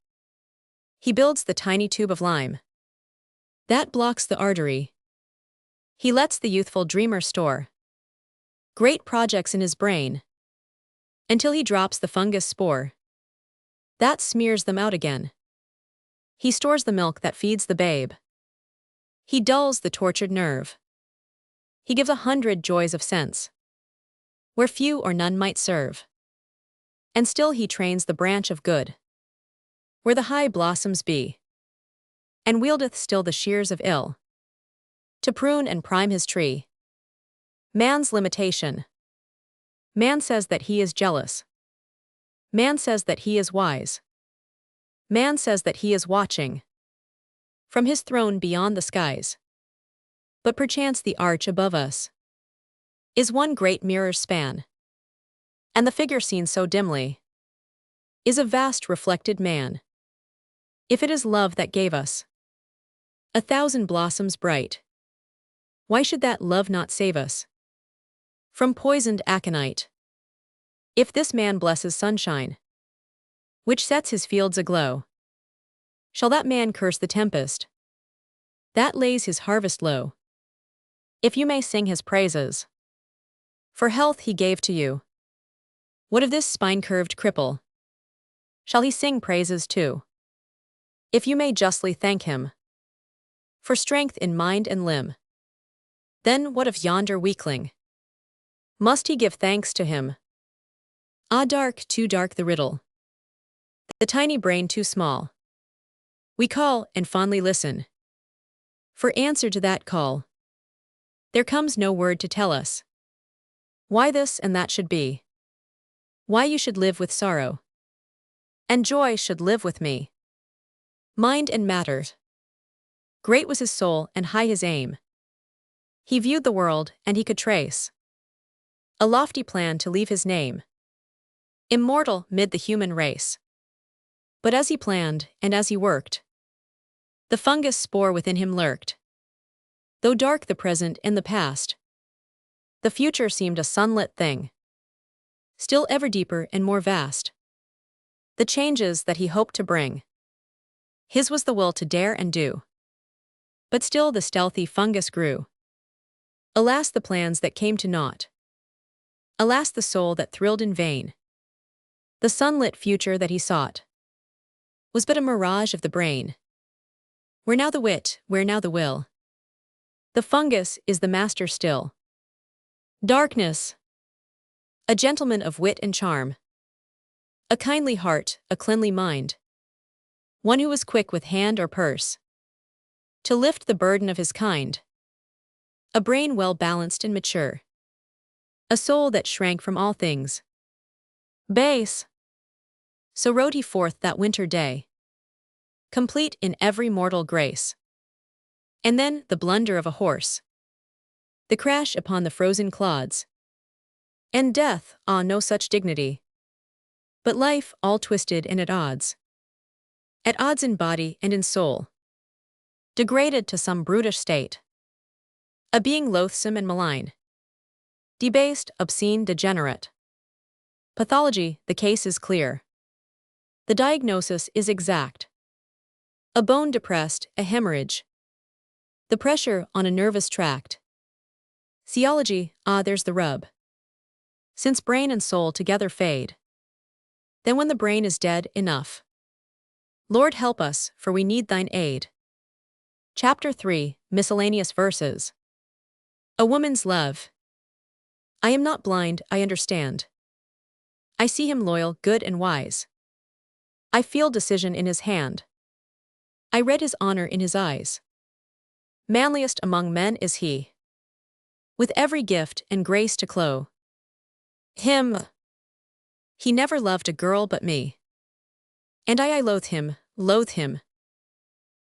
He builds the tiny tube of lime that blocks the artery. He lets the youthful dreamer store great projects in his brain until he drops the fungus spore that smears them out again. He stores the milk that feeds the babe. He dulls the tortured nerve. He gives 100 joys of sense where few or none might serve. And still he trains the branch of good where the high blossoms be, and wieldeth still the shears of ill to prune and prime his tree. Man's limitation. Man says that he is jealous. Man says that he is wise. Man says that he is watching from his throne beyond the skies. But perchance the arch above us is one great mirror's span, and the figure seen so dimly is a vast reflected man. If it is love that gave us 1,000 blossoms bright, why should that love not save us from poisoned aconite? If this man blesses sunshine, which sets his fields aglow, shall that man curse the tempest that lays his harvest low. If you may sing his praises, for health he gave to you, what of this spine-curved cripple? Shall he sing praises too? If you may justly thank him for strength in mind and limb, then what of yonder weakling? Must he give thanks to him? Ah, dark, too dark the riddle, the tiny brain too small. We call and fondly listen. For answer to that call, there comes no word to tell us why this and that should be, why you should live with sorrow, and joy should live with me. Mind and matter. Great was his soul and high his aim. He viewed the world and he could trace a lofty plan to leave his name immortal mid the human race. But as he planned and as he worked, the fungus spore within him lurked. Though dark the present and the past, the future seemed a sunlit thing, still ever deeper and more vast. The changes that he hoped to bring, his was the will to dare and do. But still the stealthy fungus grew. Alas the plans that came to naught. Alas the soul that thrilled in vain. The sunlit future that he sought was but a mirage of the brain. Where now the wit, where now the will? The fungus is the master still. Darkness. A gentleman of wit and charm. A kindly heart, a cleanly mind. One who was quick with hand or purse to lift the burden of his kind. A brain well balanced and mature. A soul that shrank from all things base. So rode he forth that winter day, complete in every mortal grace. And then the blunder of a horse, the crash upon the frozen clods, and death, ah, no such dignity, but life all twisted and at odds in body and in soul, degraded to some brutish state, a being loathsome and malign, debased, obscene, degenerate. Pathology, the case is clear. The diagnosis is exact. A bone depressed, a hemorrhage. The pressure on a nervous tract. Theology, ah, there's the rub. Since brain and soul together fade, then when the brain is dead, enough. Lord help us, for we need thine aid. Chapter 3, Miscellaneous Verses. A woman's love. I am not blind, I understand. I see him loyal, good and wise. I feel decision in his hand. I read his honor in his eyes. Manliest among men is he, with every gift and grace to clothe him. He never loved a girl but me, and I loathe him, loathe him.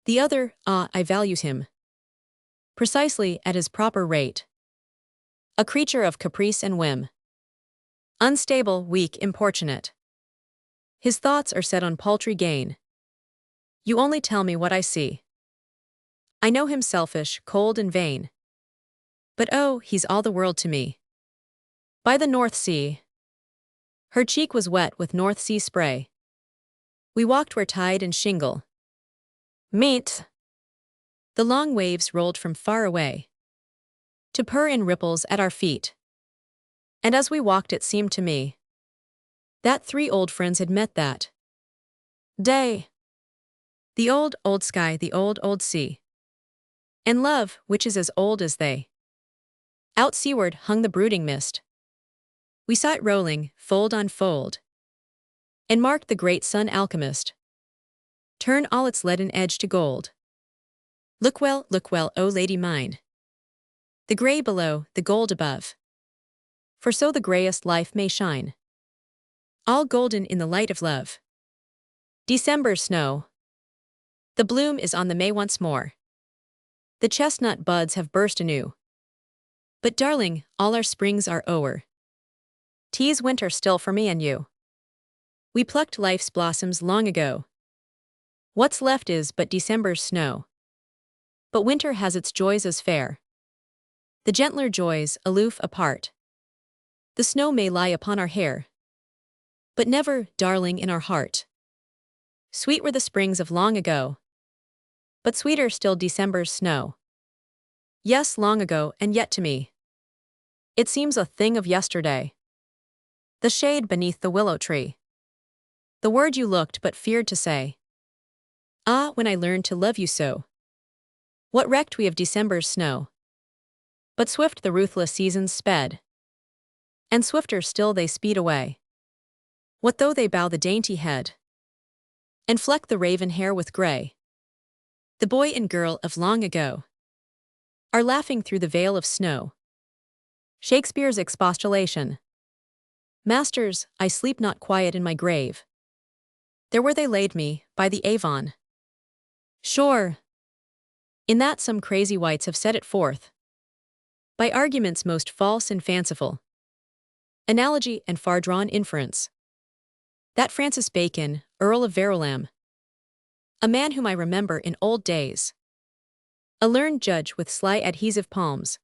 The other, ah, I value him precisely at his proper rate. A creature of caprice and whim, unstable, weak, importunate. His thoughts are set on paltry gain. You only tell me what I see. I know him selfish, cold and vain. But oh, he's all the world to me. By the North Sea. Her cheek was wet with North Sea spray. We walked where tide and shingle meet. The long waves rolled from far away to purr in ripples at our feet. And as we walked it seemed to me that 3 old friends had met that day. The old, old sky, the old, old sea, and love, which is as old as they. Out seaward hung the brooding mist. We saw it rolling, fold on fold, and marked the great sun alchemist turn all its leaden edge to gold. Look well, O lady mine. The gray below, the gold above. For so the grayest life may shine, all golden in the light of love. December snow. The bloom is on the May once more. The chestnut buds have burst anew. But darling, all our springs are o'er. 'Tis winter still for me and you. We plucked life's blossoms long ago. What's left is but December's snow. But winter has its joys as fair. The gentler joys, aloof, apart. The snow may lie upon our hair, but never, darling, in our heart. Sweet were the springs of long ago. but sweeter still December's snow. Yes, long ago, and yet to me it seems a thing of yesterday. The shade beneath the willow tree. The word you looked but feared to say. Ah, when I learned to love you so. What recked we of December's snow? But swift the ruthless seasons sped, and swifter still they speed away. What though they bow the dainty head, and fleck the raven hair with gray? The boy and girl of long ago are laughing through the veil of snow. Shakespeare's expostulation. Masters, I sleep not quiet in my grave. There where they laid me, by the Avon shore. In that some crazy wights have set it forth, by arguments most false and fanciful, analogy and far-drawn inference, that Francis Bacon, Earl of Verulam, a man whom I remember in old days, a learned judge with sly adhesive palms,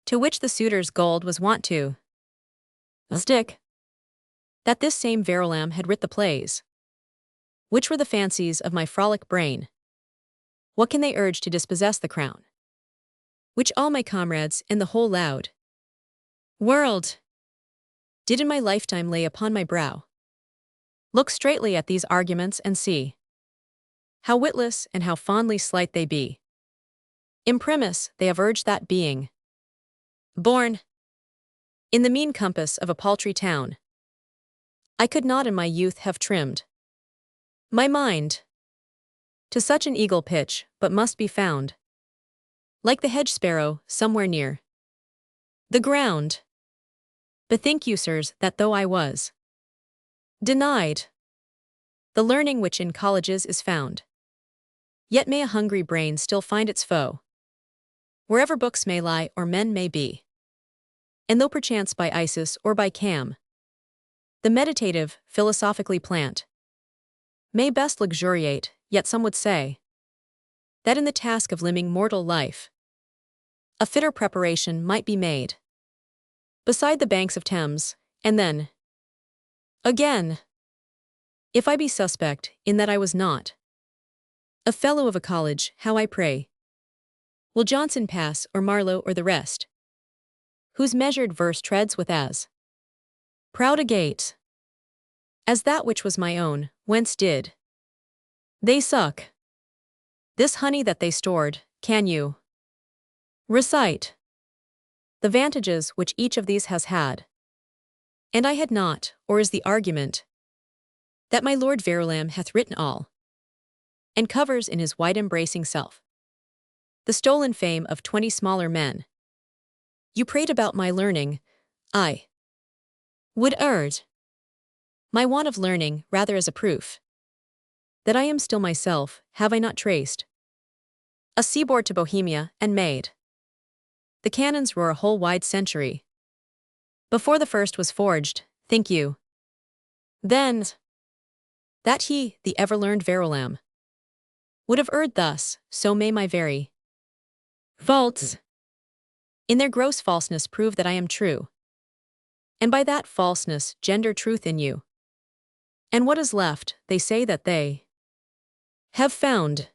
to which the suitor's gold was wont to stick, that this same Verulam had writ the plays, which were the fancies of my frolic brain. What can they urge to dispossess the crown, which all my comrades and the whole loud world did in my lifetime lay upon my brow? Look straightly at these arguments and see how witless and how fondly slight they be. Imprimis, they have urged that being born in the mean compass of a paltry town, I could not in my youth have trimmed my mind to such an eagle pitch, but must be found, like the hedge sparrow, somewhere near the ground. Bethink you, sirs, that though I was denied the learning which in colleges is found, yet may a hungry brain still find its foe, wherever books may lie or men may be. And though perchance by Isis or by Cam, the meditative, philosophically plant may best luxuriate, yet some would say that in the task of limning mortal life, a fitter preparation might be made beside the banks of Thames, and then, again, if I be suspect in that I was not a fellow of a college, how I pray, will Johnson pass, or Marlowe, or the rest, whose measured verse treads with as proud a gait as that which was my own, whence did they suck this honey that they stored? Can you recite the vantages which each of these has had? And I had not, or is the argument that my Lord Verulam hath written all, and covers in his wide-embracing self the stolen fame of 20 smaller men? You prate about my learning. I would urge my want of learning rather as a proof that I am still myself. Have I not traced a seaboard to Bohemia, and made the cannons roar a whole wide century before the first was forged? Think you then that he, the ever-learned Verulam, would have erred thus? So may my very faults in their gross falseness prove that I am true, and by that falseness gender truth in you. And what is left? They say that they have found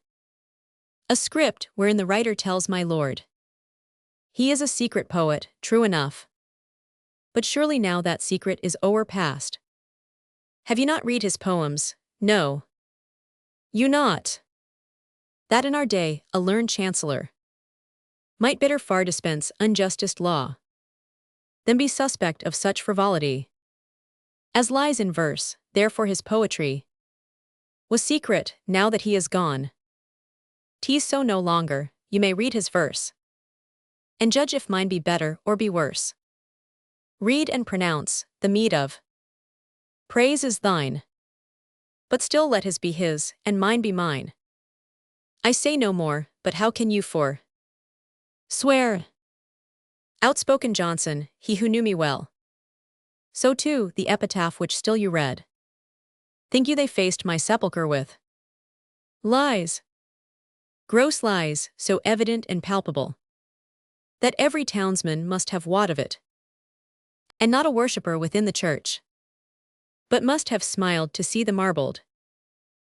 a script wherein the writer tells my lord he is a secret poet, true enough, but surely now that secret is o'erpast. Have you not read his poems? No, you not, that in our day a learned chancellor might better far dispense unjustest law than be suspect of such frivolity as lies in verse. Therefore his poetry was secret. Now that he is gone, 'tis so no longer. You may read his verse and judge if mine be better or be worse. Read and pronounce. The meed of praise is thine, but still let his be his, and mine be mine. I say no more, but how can you for swear? Outspoken Johnson, he who knew me well. So too, the epitaph which still you read. Think you they faced my sepulchre with lies? Gross lies, so evident and palpable, that every townsman must have wot of it, and not a worshipper within the church, but must have smiled to see the marbled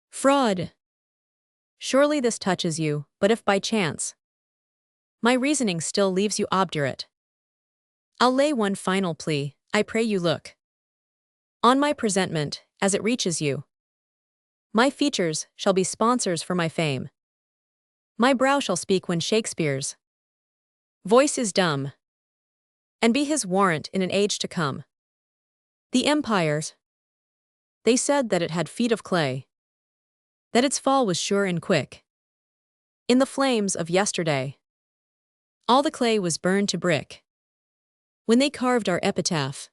fraud Surely this touches you, but if by chance my reasoning still leaves you obdurate, I'll lay one final plea, I pray you look on my presentment, as it reaches you. My features shall be sponsors for my fame. My brow shall speak when Shakespeare's voice is dumb, and be his warrant in an age to come. The empires, they said that it had feet of clay, that its fall was sure and quick. In the flames of yesterday, all the clay was burned to brick. When they carved our epitaph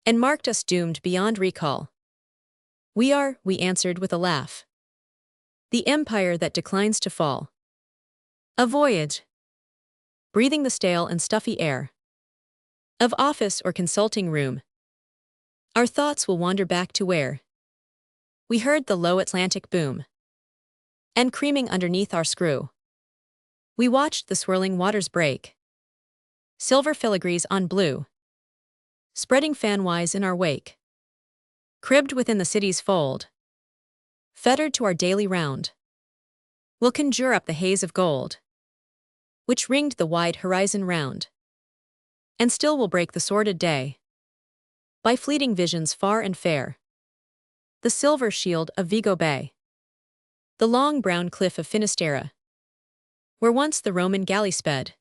and marked us doomed beyond recall, we answered with a laugh, the empire that declines to fall. A voyage, breathing the stale and stuffy air of office or consulting room. Our thoughts will wander back to where we heard the low Atlantic boom, and creaming underneath our screw, we watched the swirling waters break, silver filigrees on blue, spreading fanwise in our wake. Cribbed within the city's fold, fettered to our daily round, we'll conjure up the haze of gold, which ringed the wide horizon round, and still will break the sordid day by fleeting visions far and fair. The silver shield of Vigo Bay, the long brown cliff of Finisterre, where once the Roman galley sped,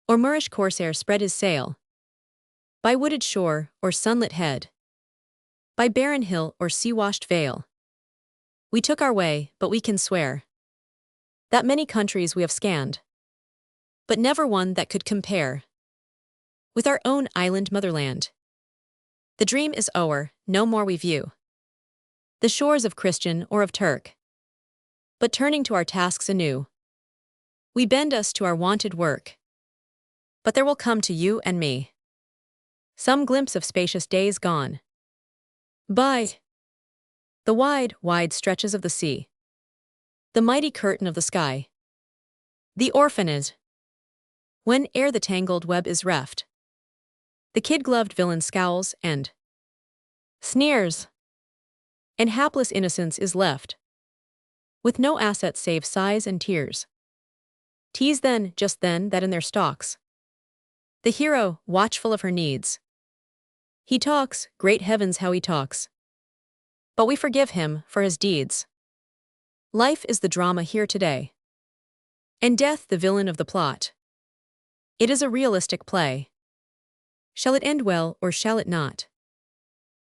or Moorish corsair spread his sail, by wooded shore or sunlit head, by barren hill or sea-washed vale. We took our way, but we can swear that many countries we have scanned, but never one that could compare with our own island motherland. The dream is o'er, no more we view the shores of Christian or of Turk, but turning to our tasks anew, we bend us to our wonted work. But there will come to you and me some glimpse of spacious days gone by, the wide, wide stretches of the sea, the mighty curtain of the sky, the orphanage, when ere the tangled web is reft, the kid-gloved villain scowls and sneers, and hapless innocence is left with no assets save sighs and tears. 'Tis then, just then, that in their stalks the hero, watchful of her needs, he talks, great heavens how he talks, but we forgive him for his deeds. Life is the drama here today, and death the villain of the plot. It is a realistic play. Shall it end well or shall it not?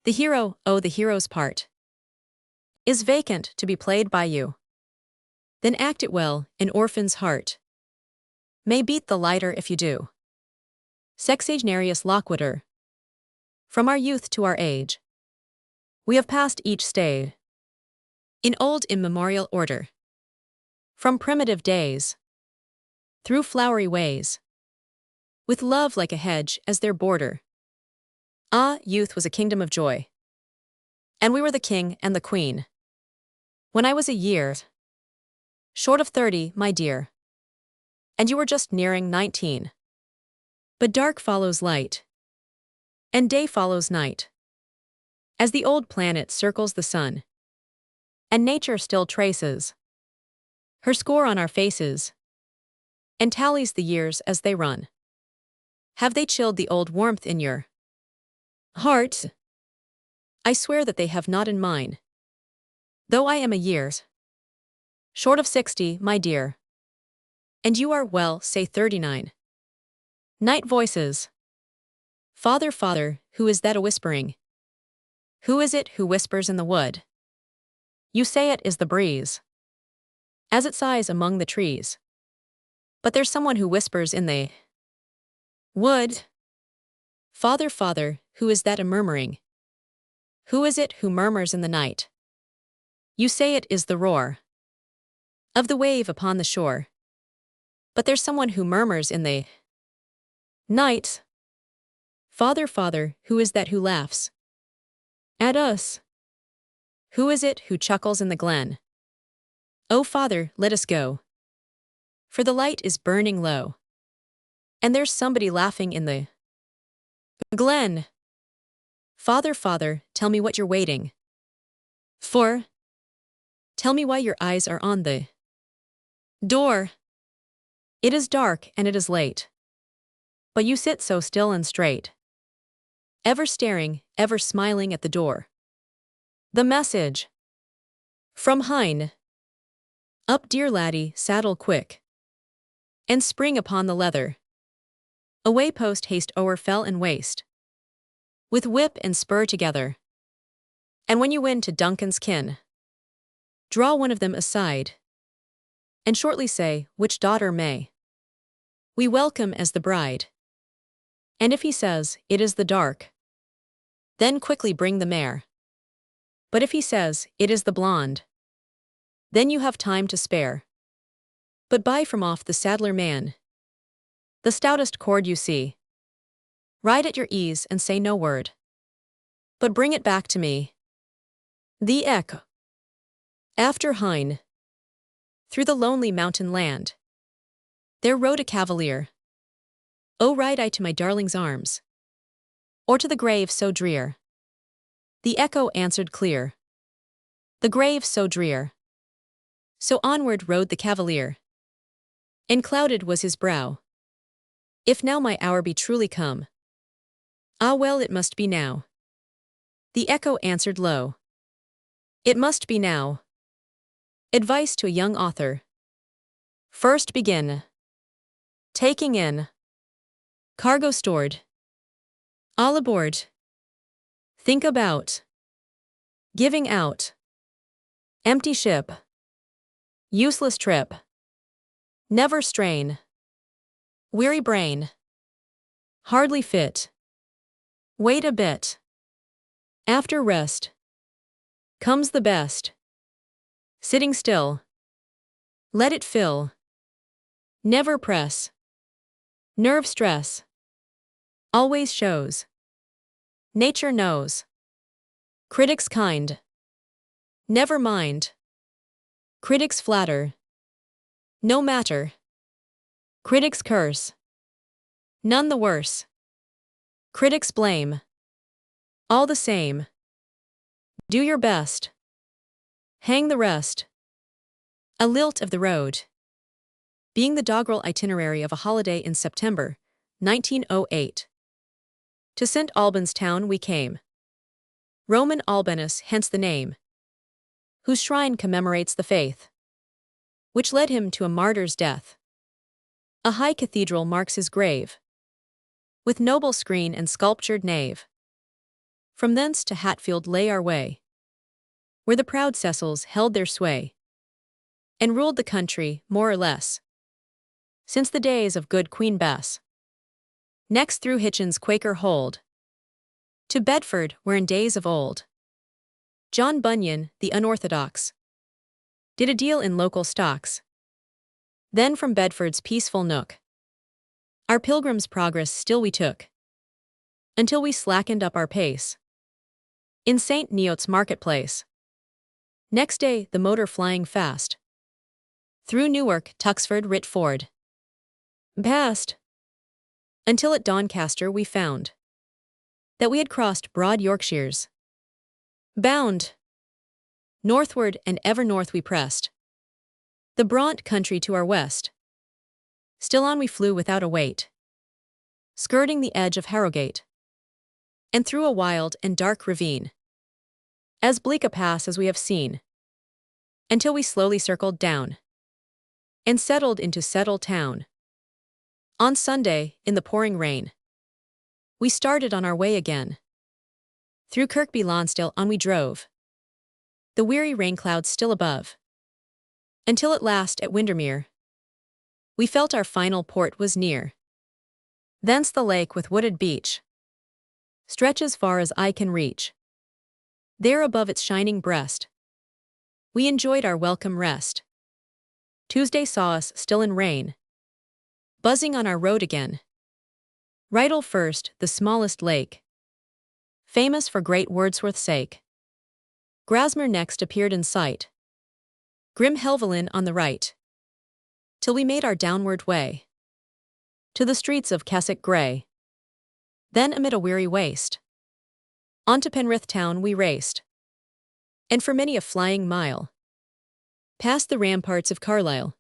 The hero, oh the hero's part, is vacant to be played by you. Then act it well, an orphan's heart may beat the lighter if you do. Sexagenarius loquitur. From our youth to our age, we have passed each stage in old immemorial order. From primitive days, through flowery ways, with love like a hedge as their border. Ah, youth was a kingdom of joy, and we were the king and the queen. When I was a year short of 30, my dear, and you were just nearing 19. But dark follows light, and day follows night, as the old planet circles the sun, and nature still traces her score on our faces, and tallies the years as they run. Have they chilled the old warmth in your heart? I swear that they have not in mine, though I am a years short of 60, my dear, and you are, well, say 39. Night voices. Father, father, who is that a-whispering? Who is it who whispers in the wood? You say it is the breeze, as it sighs among the trees. But there's someone who whispers in the wood. Father, father, who is that a-murmuring? Who is it who murmurs in the night? You say it is the roar of the wave upon the shore. But there's someone who murmurs in the night. Father, father, who is that who laughs at us? Who is it who chuckles in the glen? Oh, father, let us go, for the light is burning low, and there's somebody laughing in the glen. Father, father, tell me what you're waiting for. Tell me why your eyes are on the door. It is dark and it is late. But you sit so still and straight, ever staring, ever smiling at the door. The message from Hine. Up, dear laddie, saddle quick, and spring upon the leather. Away post haste o'er fell and waste, with whip and spur together. And when you win to Duncan's kin, draw one of them aside, and shortly say which daughter may we welcome as the bride. And if he says, it is the dark, then quickly bring the mare. But if he says, it is the blonde, then you have time to spare. But buy from off the saddler man the stoutest cord you see. Ride at your ease and say no word, but bring it back to me. The echo. After Hine, through the lonely mountain land, there rode a cavalier. Oh, ride I to my darling's arms, or to the grave so drear? The echo answered clear, the grave so drear. So onward rode the cavalier, and clouded was his brow. If now my hour be truly come, ah well, it must be now. The echo answered low, it must be now. Advice to a young author. First begin taking in cargo stored, all aboard. Think about giving out. Empty ship, useless trip. Never strain weary brain, hardly fit. Wait a bit. After rest comes the best. Sitting still, let it fill. Never press. Nerve stress always shows. Nature knows. Critics kind, never mind. Critics flatter, no matter. Critics curse, none the worse. Critics blame, all the same. Do your best, hang the rest. A lilt of the road. Being the doggerel itinerary of a holiday in September, 1908. To St. Albans town we came. Roman Albanus, hence the name, whose shrine commemorates the faith which led him to a martyr's death. A high cathedral marks his grave, with noble screen and sculptured nave. From thence to Hatfield lay our way, where the proud Cecils held their sway, and ruled the country, more or less, since the days of good Queen Bess. Next through Hitchin's Quaker hold, to Bedford, where in days of old, John Bunyan, the unorthodox, did a deal in local stocks. Then from Bedford's peaceful nook, our pilgrim's progress still we took, until we slackened up our pace in St. Neot's marketplace. Next day the motor flying fast, through Newark, Tuxford, Ritford, past, until at Doncaster we found that we had crossed broad Yorkshire's bound. Northward and ever north we pressed, the Brant country to our west. Still on we flew without a wait, skirting the edge of Harrogate, and through a wild and dark ravine, as bleak a pass as we have seen, until we slowly circled down, and settled into Settle town. On Sunday, in the pouring rain, we started on our way again. Through Kirkby Lonsdale on we drove, the weary rain clouds still above, until at last at Windermere we felt our final port was near. Thence the lake with wooded beach stretches far as eye can reach. There above its shining breast we enjoyed our welcome rest. Tuesday saw us still in rain, buzzing on our road again. Rydal first, the smallest lake, famous for great Wordsworth's sake. Grasmere next appeared in sight, grim Helvellyn on the right, till we made our downward way to the streets of Keswick grey. Then amid a weary waste, on to Penrith town we raced, and for many a flying mile past the ramparts of Carlisle,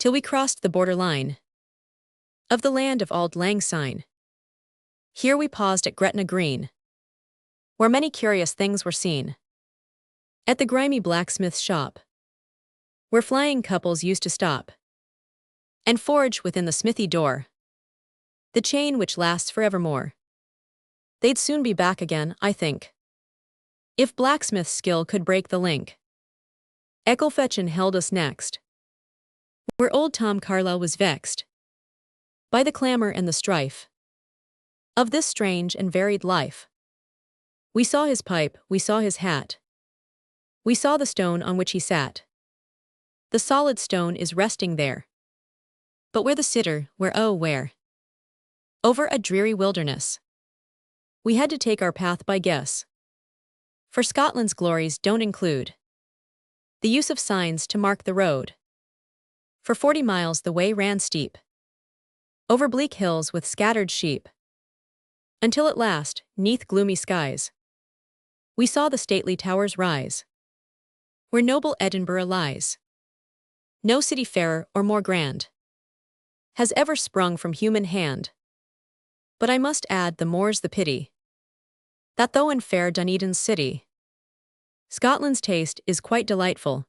till we crossed the border line of the land of Auld Lang Syne. Here we paused at Gretna Green, where many curious things were seen. At the grimy blacksmith's shop, where flying couples used to stop and forge within the smithy door the chain which lasts forevermore. They'd soon be back again, I think, if blacksmith's skill could break the link. Ecclefechan held us next, where old Tom Carlyle was vexed by the clamor and the strife of this strange and varied life. We saw his pipe, we saw his hat, we saw the stone on which he sat. The solid stone is resting there. But where the sitter, where oh where? Over a dreary wilderness. We had to take our path by guess. For Scotland's glories don't include the use of signs to mark the road. For 40 miles the way ran steep, over bleak hills with scattered sheep, until at last, 'neath gloomy skies, we saw the stately towers rise, where noble Edinburgh lies. No city fairer or more grand has ever sprung from human hand. But I must add the more's the pity, that though in fair Dunedin's city, Scotland's taste is quite delightful,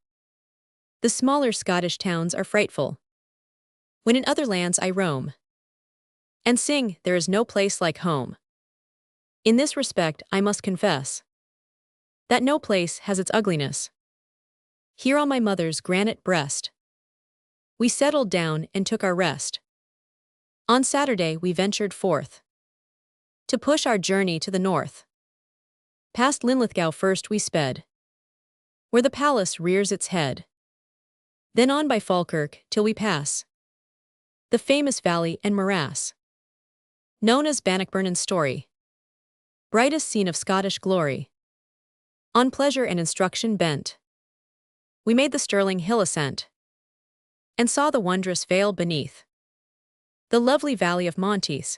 the smaller Scottish towns are frightful. When in other lands I roam and sing, there is no place like home. In this respect I must confess that no place has its ugliness. Here on my mother's granite breast we settled down and took our rest. On Saturday we ventured forth to push our journey to the north. Past Linlithgow first we sped, where the palace rears its head. Then on by Falkirk till we pass the famous valley and morass, known as Bannockburn and Story, brightest scene of Scottish glory. On pleasure and instruction bent, we made the Stirling Hill ascent, and saw the wondrous vale beneath, the lovely valley of Monteith,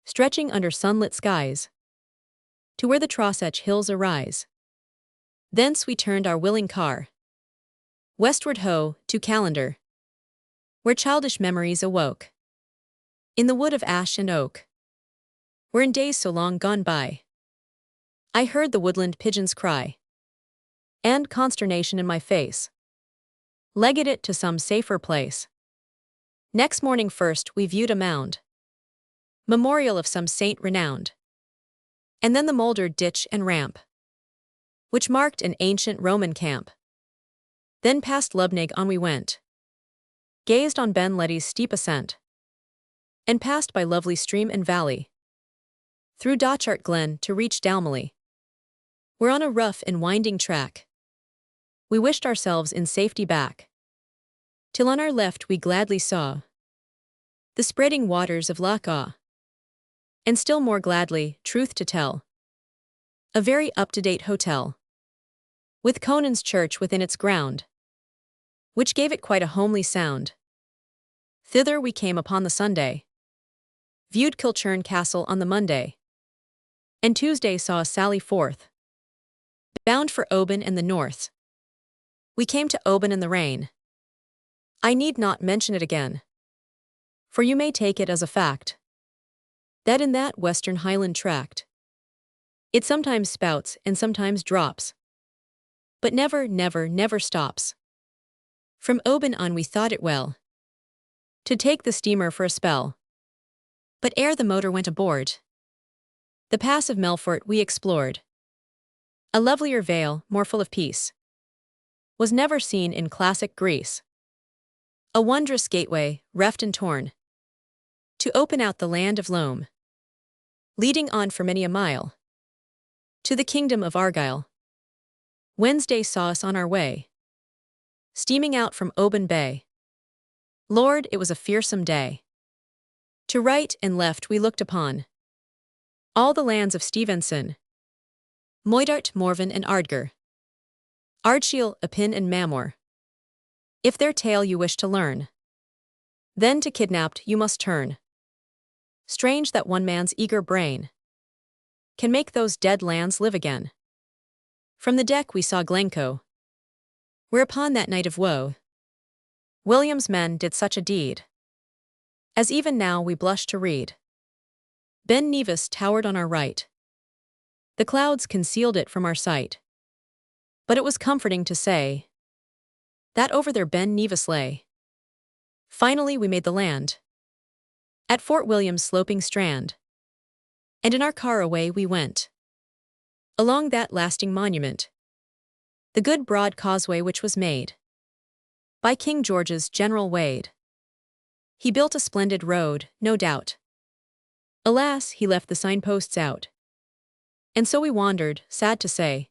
stretching under sunlit skies, to where the Trossach hills arise. Thence we turned our willing car westward ho, to Callander, where childish memories awoke, in the wood of ash and oak, where in days so long gone by I heard the woodland pigeons cry, and consternation in my face legged it to some safer place. Next morning first we viewed a mound, memorial of some saint renowned, and then the mouldered ditch and ramp, which marked an ancient Roman camp. Then past Lubnaig on we went, gazed on Ben Ledi's steep ascent, and passed by lovely stream and valley, through Dochart Glen to reach Dalmally, where on a rough and winding track we wished ourselves in safety back, till on our left we gladly saw the spreading waters of Loch Awe, and still more gladly, truth to tell, a very up-to-date hotel, with Conan's church within its ground, which gave it quite a homely sound. Thither we came upon the Sunday, viewed Kilchurn Castle on the Monday, and Tuesday saw us sally forth, bound for Oban and the north. We came to Oban in the rain. I need not mention it again, for you may take it as a fact that in that western highland tract it sometimes spouts and sometimes drops, but never, never, never stops. From Oban on we thought it well to take the steamer for a spell, but ere the motor went aboard, the pass of Melfort we explored. A lovelier vale, more full of peace, was never seen in classic Greece. A wondrous gateway, reft and torn, to open out the land of Loam, leading on for many a mile to the kingdom of Argyll. Wednesday saw us on our way, steaming out from Oban Bay. Lord, it was a fearsome day. To right and left we looked upon all the lands of Stevenson, Moidart, Morven and Ardger, Ardshiel, Appin and Mamor. If their tale you wish to learn, then to kidnapped you must turn. Strange that one man's eager brain can make those dead lands live again. From the deck we saw Glencoe, Whereupon that night of woe, William's men did such a deed, as even now we blush to read. Ben Nevis towered on our right. The clouds concealed it from our sight. But it was comforting to say that over there Ben Nevis lay. Finally we made the land at Fort William's sloping strand, and in our car away we went along that lasting monument, the good broad causeway which was made by King George's General Wade. He built a splendid road, no doubt. Alas, he left the signposts out. And so we wandered, sad to say,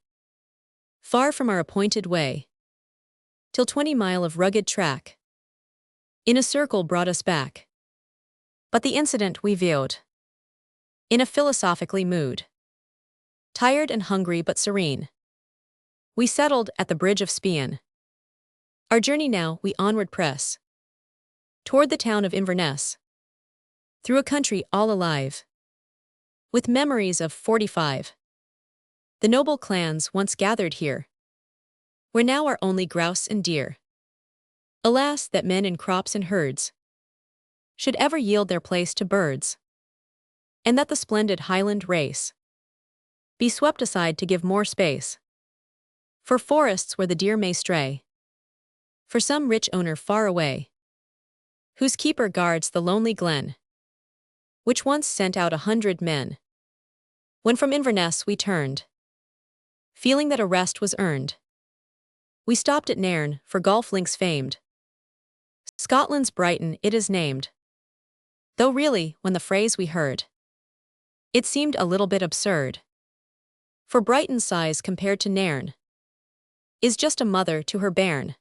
far from our appointed way, till 20 mile of rugged track in a circle brought us back. But the incident we viewed in a philosophically mood, tired and hungry but serene, we settled at the bridge of Spion. Our journey now we onward press, toward the town of Inverness, through a country all alive with memories of '45. The noble clans once gathered here, where now are only grouse and deer. Alas, that men in crops and herds should ever yield their place to birds, and that the splendid Highland race be swept aside to give more space for forests where the deer may stray, for some rich owner far away, whose keeper guards the lonely glen, which once sent out 100 men. When from Inverness we turned, feeling that a rest was earned, we stopped at Nairn for golf links famed. Scotland's Brighton it is named, though really, when the phrase we heard, it seemed a little bit absurd. For Brighton's size compared to Nairn is just a mother to her bairn.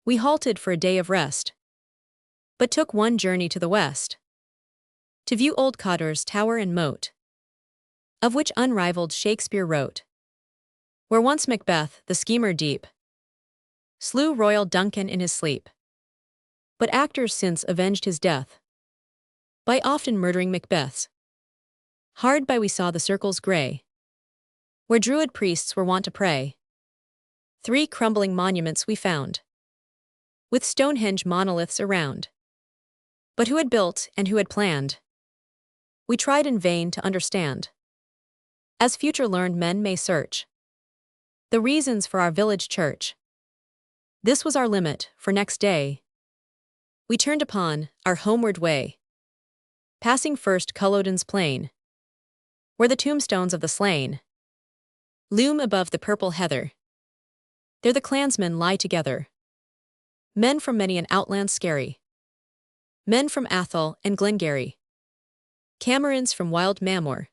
We halted for a day of rest, but took one journey to the west, to view old Cawdor's tower and moat, of which unrivaled Shakespeare wrote, where once Macbeth, the schemer deep, slew royal Duncan in his sleep. But actors since avenged his death by often murdering Macbeths. Hard by we saw the circles grey, where druid priests were wont to pray. 3 crumbling monuments we found, with Stonehenge monoliths around. But who had built and who had planned, we tried in vain to understand. As future learned men may search the reasons for our village church. This was our limit, for next day we turned upon our homeward way, passing first Culloden's plain, where the tombstones of the slain loom above the purple heather. There the clansmen lie together, men from many an outland scary, men from Athol and Glengarry, Camerons from wild Mamor,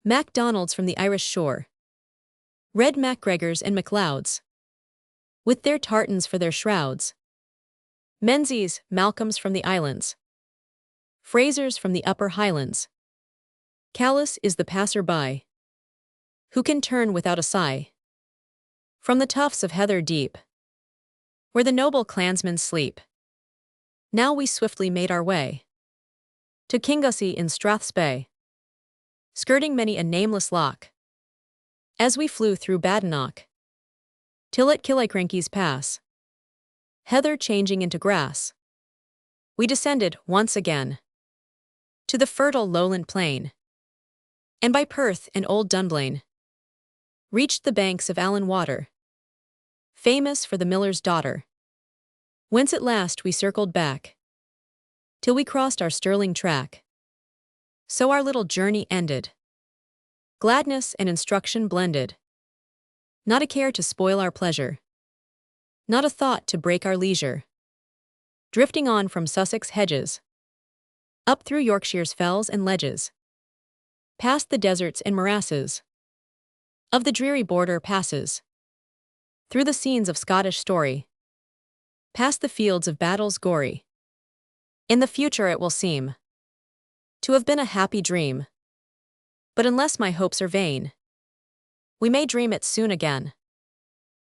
Macdonalds from the Irish shore, red Macgregors and Macleods, with their tartans for their shrouds, Menzies, Malcolms from the islands, Frasers from the upper highlands. Callous is the passer-by, who can turn without a sigh from the tufts of heather deep, where the noble clansmen sleep. Now we swiftly made our way to Kingussie in Strathspey, skirting many a nameless loch, as we flew through Badenoch, till at Killiecrankie's pass, heather changing into grass, we descended once again to the fertile lowland plain, and by Perth and Old Dunblane reached the banks of Allan Water, famous for the miller's daughter, whence at last we circled back till we crossed our Stirling track. So our little journey ended, gladness and instruction blended, not a care to spoil our pleasure, not a thought to break our leisure, drifting on from Sussex hedges, up through Yorkshire's fells and ledges, past the deserts and morasses of the dreary border passes, through the scenes of Scottish story, past the fields of battles gory. In the future it will seem to have been a happy dream, but unless my hopes are vain, we may dream it soon again.